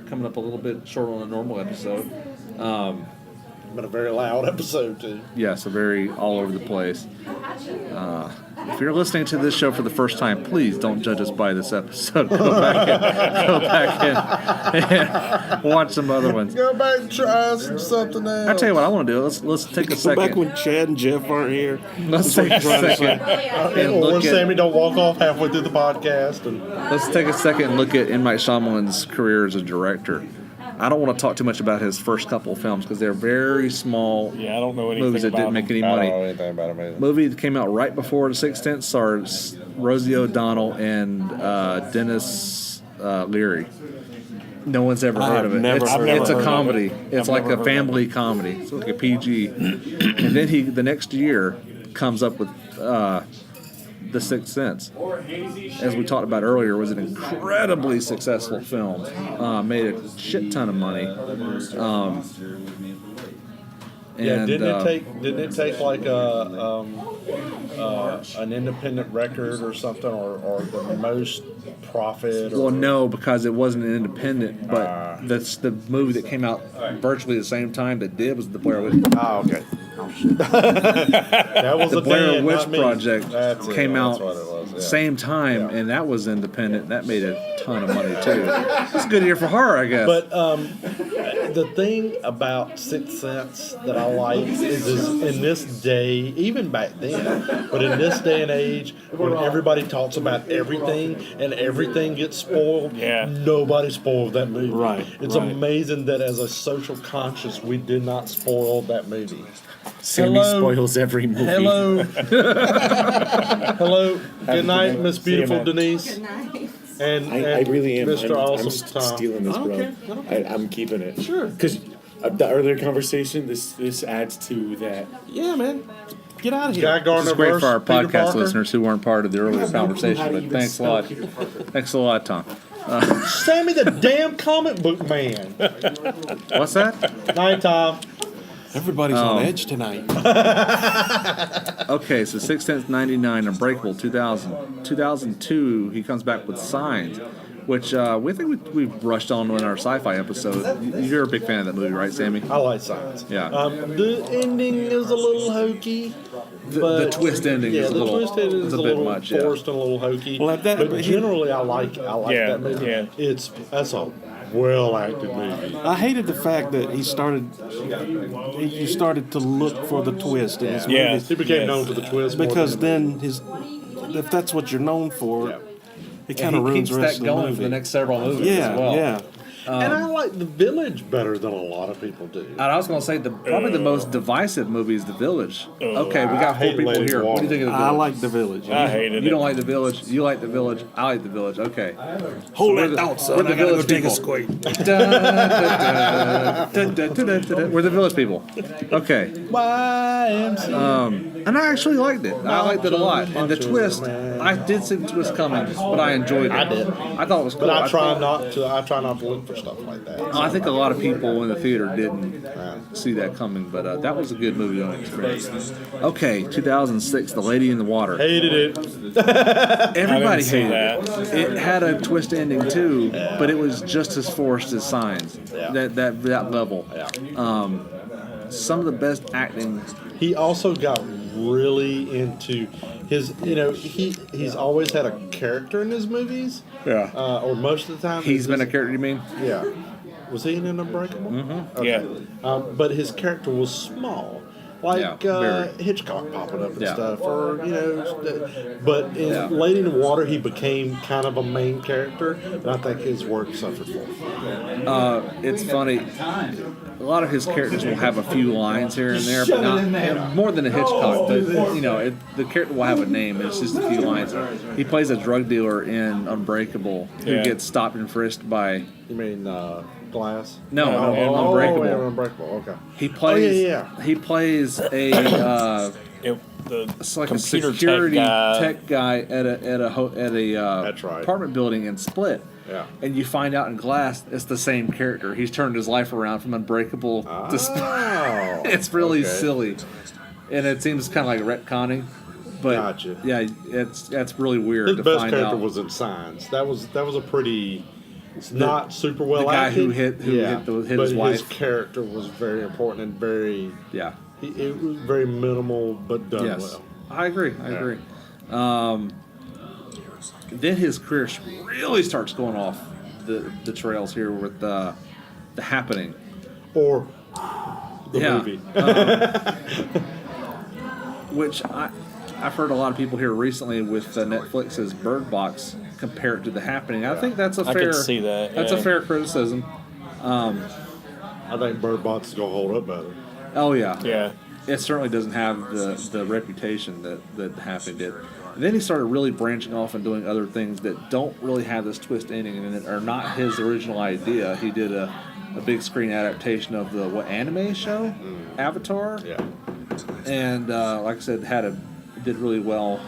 coming up a little bit short on a normal episode. But a very loud episode too. Yeah, so very all over the place. If you're listening to this show for the first time, please don't judge us by this episode. Go back and watch some other ones. Go back and try something else. I tell you what I want to do. Let's take a second. Back when Chad and Jeff aren't here. Let's take a second and Or look Sammie don't walk off halfway through the podcast. Let's take a second and look at M. Night Shyamalan's career as a director. I don't want to talk too much about his first couple of films because they're very small I don't know anything movies that about didn't make any I money. don't know anything about him either. Movie that came out right before The Sixth Sense stars Rosie O'Donnell and Dennis Leary. No one's ever heard of it. It's a comedy. It's like a family comedy. It's like a PG. And then the next year comes up with The Sixth Sense, as we talked about earlier, was an incredibly successful film. Made a shit ton of money. Didn't it take like an independent record or something, or the most profit? Well, no, because it wasn't an independent, but that's the movie that came out virtually the same time that did was the Blair Witch. Oh, okay. That was The the Blair Dan, Witch not me. Project came out That's what it was, yeah. same time, and that was independent. That made a ton of money too. It's a good year for horror, I guess. But the thing about Sixth Sense that I like is in this day, even back then, but in this day and age, when everybody talks about everything and everything gets spoiled, nobody spoiled that movie. Right. It's amazing that as a social conscious, we did not spoil that movie. Sammie spoils every movie. Hello. Hello. Good night, Miss Beautiful Denise. Good night. And I really am. Mr. I'm Awesome Tom. stealing this, bro. Okay. I'm keeping it. Sure. Because the earlier conversation, this adds to that. Yeah, man. Get out of here. Guy Gardner It's great for our versus Peter podcast Parker. listeners who weren't part of the earlier How do conversation, you but even thanks a spell lot. Peter Parker? Thanks a lot, Tom. Sammy the damn comic book man. What's that? Night, Tom. Everybody's on edge tonight. Okay, so Sixth Sense 99, Unbreakable 2000. 2002, he comes back with Signs, which we think we brushed on in our sci-fi episode. You're a big fan of that movie, right, Sammy? I like Science. Yeah. The ending is a little hokey. The twist ending is a little, twist ending is it's a a bit little much, forced and a little hokey. Well, but generally, I like that movie. Yeah. That's a well acted movie. I hated the fact that you started to look for the twist in his Yeah. movies. He became known for the twist more Because than then if that's what you're known for, it And kind of he ruins keeps the rest that of the going movie. for the next several movies yeah, as well. yeah. and I like The Village better than a lot of people do. And I was going to say, probably the most divisive movie is The Village. Okay, we got I four hate people Lady here. What do you think of The I Village? like The Village. I hated You it. don't like The Village. You like The Village. I like The Village. Okay. Hold we're that the- thought, son. we're the I gotta go Village take a people. squeak. We're the Village people. Okay. YMCA. And I actually liked it. I liked it a lot. And the twist, I did see the twist coming, but I enjoyed it. I did. I thought it was cool. But I try not to look for stuff like that. I think a lot of people in the theater didn't see that coming, but that was a good movie on experience. Okay, 2006, The Lady in the Water. Hated it. Everybody see hated it. It had a twist ending too, but it was just as forced as Signs. That level. Some of the best acting. He also got really into his. He's always had a character in his movies. Yeah. Or most of the time. He's been a character. You mean? Yeah. Was he in Unbreakable? Mm-hmm. Okay. Yeah. But his character was small. Like Hitchcock popping up and stuff, or but in Lady in the Water, he became kind of a main character, and I think his work suffered for it. It's funny. A lot of his characters will have a few lines here and there, but not more than a Hitchcock. But the character will have a name. It's just a few lines. He plays a drug dealer in Unbreakable who gets stopped and frisked by. You mean Glass? No, Unbreakable. Unbreakable. Okay. He plays. He plays a. It's like a security tech guy at a apartment building in Split. Yeah. And you find out in Glass, it's the same character. He's turned his life around from Unbreakable to Split. It's really silly, and it seems kind of like retconning. But yeah, it's really weird. His to best find character out. was in Signs. That was a pretty. Not super well the guy acted. who hit but his wife. His character was very important and very. Yeah. It was very minimal, but done well. I agree. Then his career really starts going off the trails here with the Happening, or the movie, which I've heard a lot of people here recently with Netflix's Bird Box compare it to The Happening. I think that's a fair. I can see that. That's a fair criticism. I think Bird Box is gonna hold up better. Oh yeah. Yeah. It certainly doesn't have the reputation that Happening did. And then he started really branching off and doing other things that don't really have this twist ending and are not his original idea. He did a big screen adaptation of the anime show, Avatar. Yeah. And like I said, did really well.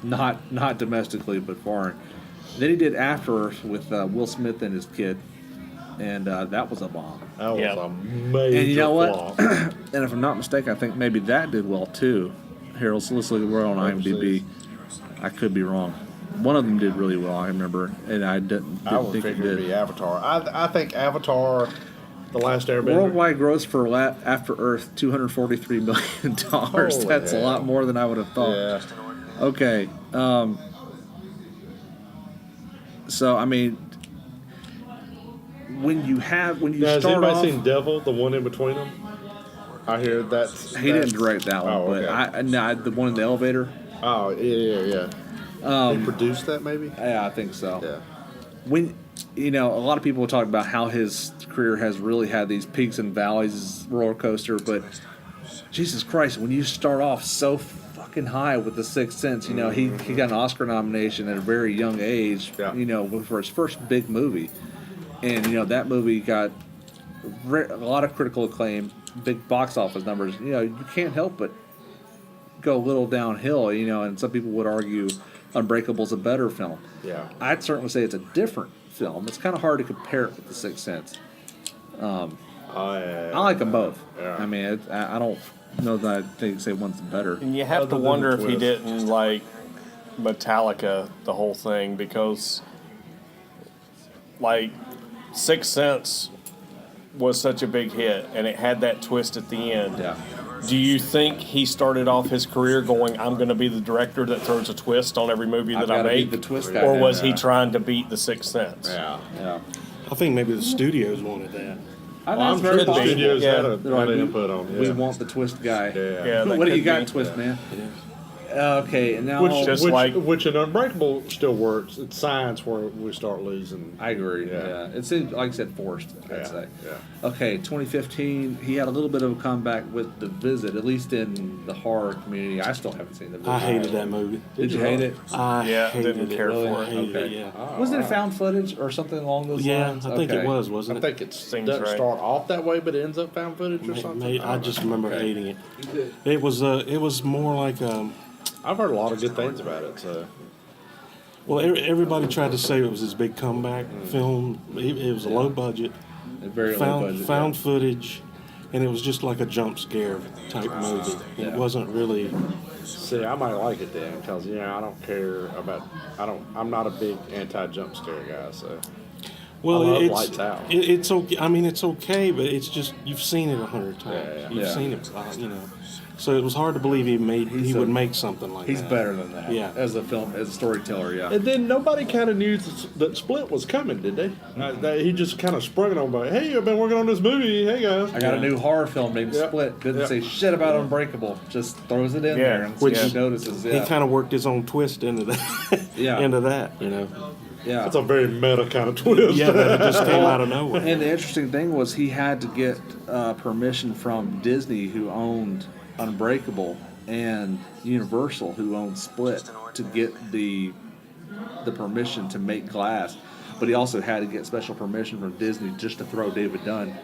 Not domestically, but foreign. Then he did After Earth with Will Smith and his kid, and that was a bomb. That was a major And you know flop. what? And if I'm not mistaken, I think maybe that did well too. Here, let's look at we're on IMDb. I could be wrong. One of them did really well, I remember, and I didn't I would think it figure it'd did. be Avatar. I think Avatar, The Last Airbender. Worldwide gross for After Earth, $243 million. Holy That's a hell. lot more than I would have thought. Yeah. Okay. So I mean, when you Now, has start anybody off, seen Devil, the one in between them? I hear he didn't direct that one, Oh, but okay. the one in the elevator. Oh, yeah. He produced that, maybe? Yeah, I think so. Yeah. When a lot of people will talk about how his career has really had these peaks and valleys, roller coaster, but Jesus Christ, when you start off so fucking high with The Sixth Sense, he got an Oscar nomination at a very young age, for his first big movie, and that movie got a lot of critical acclaim, big box office numbers. You can't help but go a little downhill, and some people would argue Unbreakable's a better film. Yeah. I'd certainly say it's a different film. It's kind of hard to compare it with The Sixth Sense. I like them both. Yeah. I mean, I don't know that I say one's better. And you have to wonder if he didn't like Metallica the whole thing, because like Sixth Sense was such a big hit and it had that twist at the end. Yeah. Do you think he started off his career going, I'm going to be the director that throws a twist on every movie that I gotta make? be the twist guy. Or was he trying to beat The Sixth Sense? Yeah. I think maybe the studios wanted that. I'm sure the Could be. studios Yeah. had They're like, an input on it. We Yeah. want the twist guy. Yeah, that What do you could got, be. twist man? Okay, and now Which in Unbreakable still works. It's Science where we start losing. I agree. Yeah. It seemed, like I said, forced, I'd say. Yeah. Okay, 2015, he had a little bit of a comeback with The Visit, at least in the horror community. I still haven't seen The Visit. I hated that movie. Did you hate it? I hated didn't it. care really. for I it. hated Okay. it, yeah. Wasn't it found footage or something along those Yeah, lines? I think it was, I wasn't it? think it Seems doesn't right. start off that way, but it ends up found footage or something. I just remember hating it. It was more like I've heard a lot of good things about it. So Well, everybody tried to say it was his big comeback film. It was a low budget, A very low budget. found footage, and it was just like a jump scare type movie. It wasn't really. see, I might like it then because I don't care about. I'm not a big anti-jump scare guy. So Well, I love it's Lights Out. it's okay. I mean, it's okay, but it's just you've seen it 100 times. You've Yeah. seen it, So it was hard to believe he would make something like He's that. better than that. Yeah. As a storyteller, yeah. And then nobody kind of knew that Split was coming, did they? He just kind of sprung it on by, hey, I've been working on this movie. Hey, guys. I got a new horror film named Yep. Split. Didn't Yep. say shit about Unbreakable. Just throws it in Yeah. there and Which notices. He Yeah. kind of worked his own twist into that. Yeah. into that, Yeah. It's a very meta kind of twist. Yeah, that it just came out of nowhere. And the interesting thing was he had to get permission from Disney, who owned Unbreakable, and Universal, who owned Split, to get the permission to make Glass. But he also had to get special permission from Disney just to throw David Dunn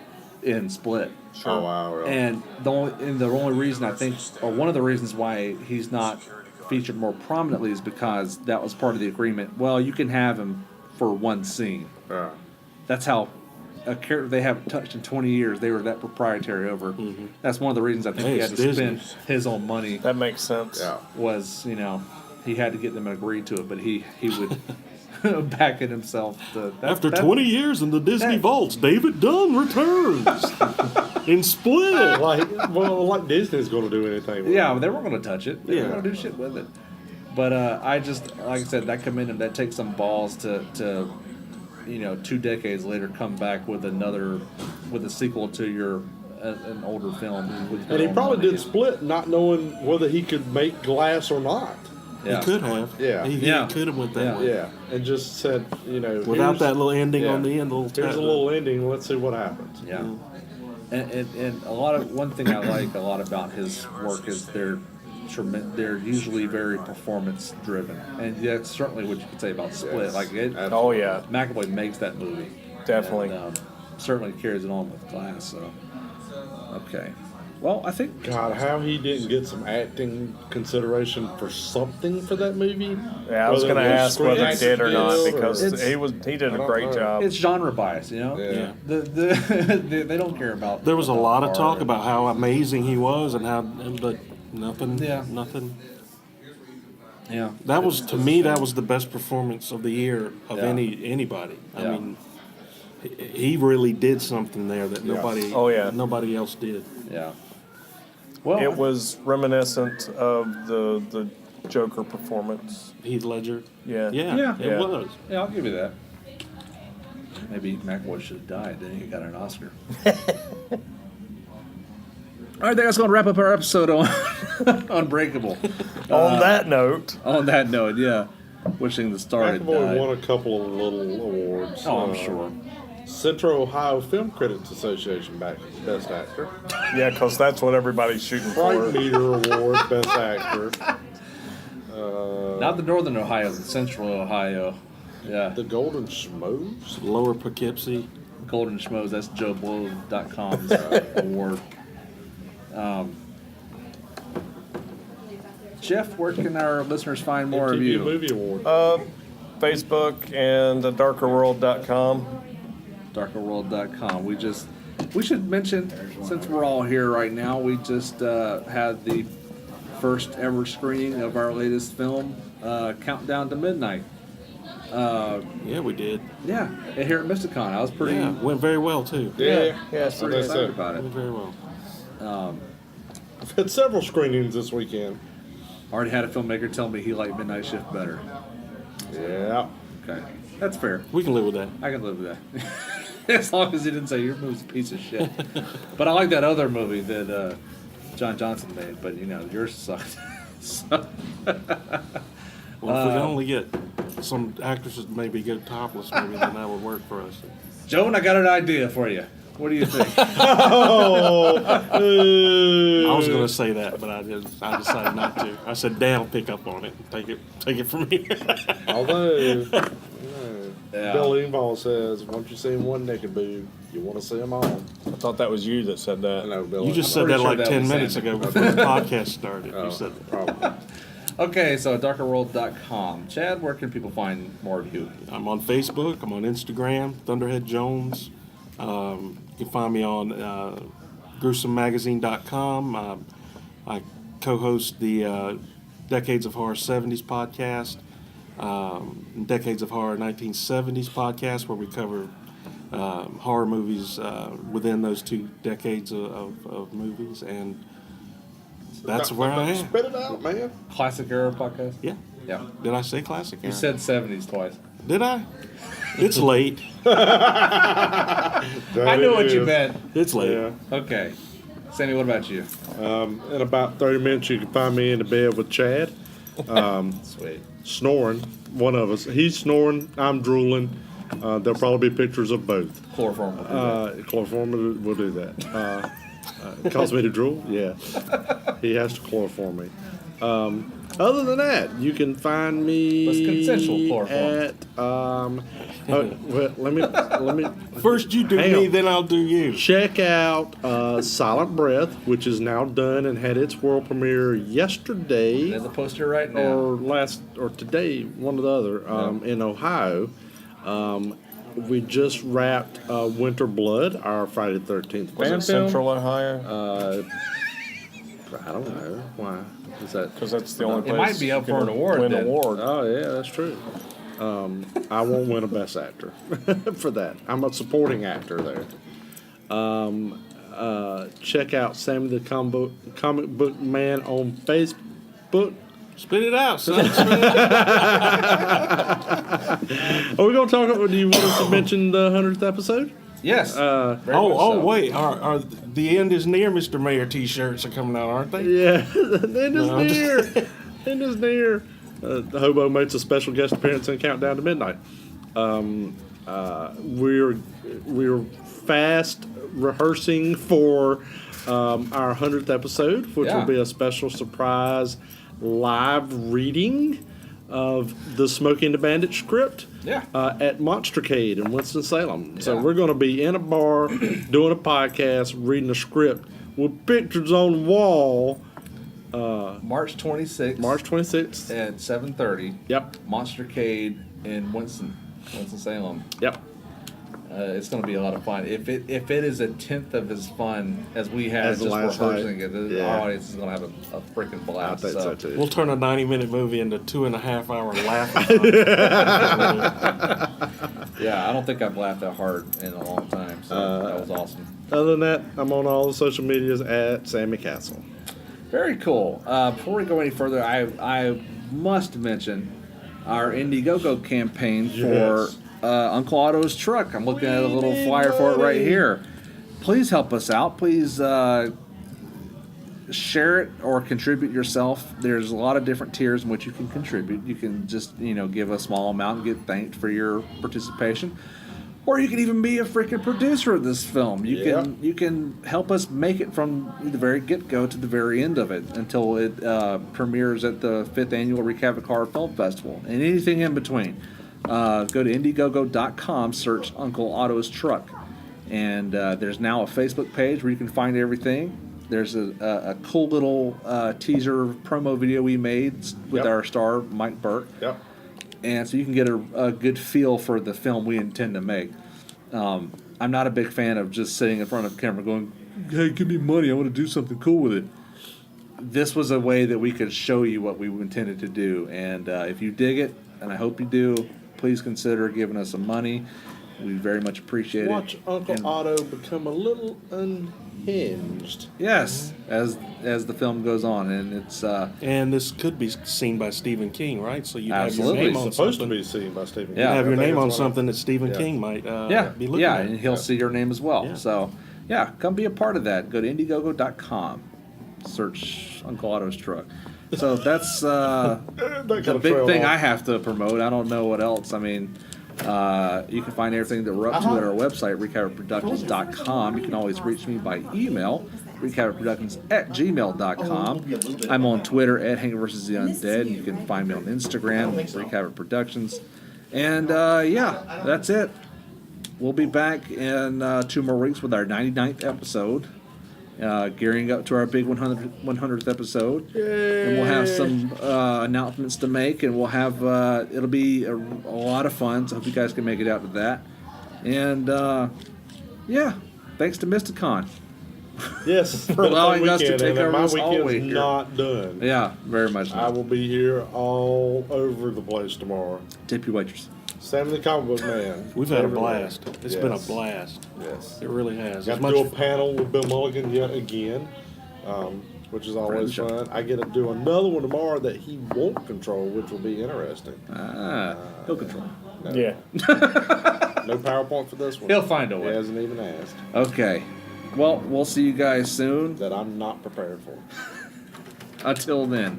in Split. Oh, wow. Really? And the only reason I think, or one of the reasons why he's not featured more prominently, is because that was part of the agreement. Well, you can have him for one scene. Yeah. That's how a character they haven't touched in 20 years, they were that proprietary over. That's one of the reasons I think Hey, he had it's to Disney. spend his own money. That makes sense. Yeah. Was, he had to get them to agree to it, but he would back it himself. After 20 years in the Disney vaults, David Dunn returns in Split. Like Disney's going to do anything with Yeah, it. they weren't going to touch it. They were going to do shit with it. But I just, like I said, I commend him. That takes some balls to 2 decades later come back with a sequel to an older film. With And he your own probably money. did Split not knowing whether he could make Glass or not. Yeah. He could have. Yeah. He Yeah. could have went that Yeah. way. Yeah. And just said, Without here's- that little ending on yeah. the end, Here's a little ending. Let's see what happens. Yeah. And one thing I like a lot about his work is they're usually very performance driven, and that's certainly what you could say about Split. Yes. Oh, yeah. McAvoy makes that movie. Definitely. And, certainly carries it on with Glass. So, okay. Well, I think God, how he didn't get some acting consideration for something for that movie? Yeah, I was Whether going to it was ask whether he screen did or not skills because he did a great know. job. it's genre bias. Yeah. They don't care about. There was a lot of art talk and- about how amazing he was but nothing. Yeah. Nothing. Yeah. That was, to me, that was the best performance of the year of Yeah. anybody. I Yeah. mean, he really did something there that nobody, Oh, yeah. nobody else did. Yeah. Well, It was reminiscent of the Joker performance. Heath Ledger. Yeah. Yeah, Yeah. it was. Yeah, I'll give you that. Maybe McAvoy should have died, then he got an Oscar. All right, that's going to wrap up our episode on Unbreakable. On that note, On that note, yeah. Wishing the star had McAvoy died. won a couple of little awards. Oh, I'm sure. Central Ohio Film Critics Association back Best Actor. yeah, because that's what everybody's shooting Fright for. Meter Award Best Actor. Not the Northern Ohio, the Central Ohio. Yeah. The Golden Schmoes. Lower Poughkeepsie. Golden Schmoes, that's JoeBlow.com's award. Jeff, where can our listeners find more of MTV you? Movie Award. Facebook and darkerworld.com. darkerworld.com. We should mention, since we're all here right now, we just had the first ever screening of our latest film, Countdown to Midnight. Yeah, we did. Yeah, here at MystiCon. I was pretty, Yeah, went very well, too. Yeah, Yes, pretty I think excited so. about it. Went very well. I've had several screenings this weekend. Already had a filmmaker tell me he liked Midnight Shift better. Yeah. Okay, that's fair. We can live with that. I can live with that. As long as he didn't say your movie's a piece of shit. But I like that other movie that John Johnson made, but yours sucked. So, Well, if we can only get some actresses to maybe go topless, maybe then that would work for us. Joan, I got an idea for you. What do you think? I was going to say that, but I decided not to. I said, Dan will pick up on it. Take it from here. Although, Yeah. Bill Engvall says, once you see one naked boob, you want to see them all. I thought that was you that said that. I know, Bill. You just I'm said that pretty sure like that 10 was minutes Sandy. ago before the podcast started. You said that. Probably. Okay, so darkerworld.com. Chad, where can people find more of you? I'm on Facebook. I'm on Instagram, Thunderhead Jones. You can find me on gruesomemagazine.com. I co-host the Decades of Horror 70s podcast, Decades of Horror 1970s podcast, where we cover horror movies within those 2 decades of movies, and that's where I am. Spit it out, man. Classic Era podcast? Yeah. Yeah. Did I say classic? You said 70s twice. Did I? It's late. I knew what you meant. It's late. Yeah. Okay. Sammy, what about you? In about 30 minutes, you can find me in the bed with Chad. Sweet. Snoring. One of us. He's snoring. I'm drooling. There'll probably be pictures of both. Chloroform will do that. Chloroform will do that. Cause me to drool? Yeah. He has to chloroform me. Other than that, you can find me What's consensual chloroform? at well, let me First you do Hang me, on. then I'll do you. check out Silent Breath, which is now done and had its world premiere yesterday There's a poster right now. or today, one or the other, in Ohio. We just wrapped Winter Blood, our Friday the 13th Was fan it film. Central Ohio? I don't know why. Is that? Because that's the only It place might be up you for can an award Win then. award. Oh yeah, that's true. I won't win a Best Actor for that. I'm a supporting actor there. Check out Sammie the Comic Book Man on Facebook. Spit it out, son. Are we going to talk about? Do you want us to mention the 100th episode? Yes. Wait. Are the end is near, Mr. Mayor T-shirts are coming out, aren't they? Yeah, the end is No, I'm near. End is near. The Hobo makes a special guest appearance in Countdown to Midnight. We're fast rehearsing for our 100th episode, which will be a special surprise live reading of the Smokey and the Bandit script at Monstercade in Winston-Salem. So we're going to be in a bar doing a podcast, reading a script with pictures on the wall. March 26th. March 26th. At 7:30. Yep. Monstercade in Winston-Salem. Yep. It's going to be a lot of fun. If it is a tenth of as fun as we had As the just last night. rehearsing it, our audience is going to have a freaking I blast. think so too. We'll turn a 90-minute movie into 2.5 hour laughing. Yeah, I don't think I've laughed that hard in a long time. So that was awesome. Other than that, I'm on all the social medias at Sammie Castle. Very cool. Before we go any further, I must mention our Indiegogo campaign for Uncle Otto's truck. I'm looking at a little flyer for it right here. Please help us out. Please share it or contribute yourself. There's a lot of different tiers in which you can contribute. You can just give a small amount and get thanked for your participation. Or you can even be a freaking producer of this film. You can help us make it from the very get-go to the very end of it until it premieres at the 5th Annual Wreak Havoc Horror Film Festival and anything in between. Go to Indiegogo.com, search Uncle Otto's Truck. And there's now a Facebook page where you can find everything. There's a cool little teaser promo video we made with our star, Mike Burke. Yep. And so you can get a good feel for the film we intend to make. I'm not a big fan of just sitting in front of the camera going, hey, give me money, I want to do something cool with it. This was a way that we could show you what we intended to do. And if you dig it, and I hope you do, please consider giving us some money. We very much appreciate it. Watch Uncle Otto become a little unhinged. Yes, as the film goes on, and it's and this could be seen by Stephen King, right? So you have your Absolutely. name on It's supposed something. to be seen by Stephen King. You have your I think name on that's one of- something that Stephen King might be looking at. and he'll see your name as well. Yeah. So, come be a part of that. Go to Indiegogo.com, search Uncle Otto's Truck. So that's the big thing I have to promote. I don't know what else. I mean, you can find everything that we're up to at our website, wreakhavocproductions.com. You can always reach me by email, wreakhavocproductions@gmail.com. I'm on Twitter at Hank vs. the Undead. You can find me on Instagram, Wreak Havoc Productions. And that's it. We'll be back in 2 more weeks with our 99th episode. gearing up to our big 100th episode. And we'll have some announcements to make, and we'll have it'll be a lot of fun. So I hope you guys can make it out to that. And yeah, thanks to MystiCon. Yes, For allowing us to weekend, take and over my this all weekend's week here. not done. Yeah, very much. I will be here all over the place tomorrow. Tip your waitress. Sam the Comic Book Man. We've had a Everywhere. blast. It's been a blast. Yes. It really has. Got As to much do a panel with Bill Mulligan yet again, which is always Friend fun. I get to do another one tomorrow that he won't control, which will be interesting. He'll control. No. Yeah. No PowerPoint for this one. He'll find a way. He hasn't even asked. Okay. Well, we'll see you guys soon. That I'm not prepared for. Until then.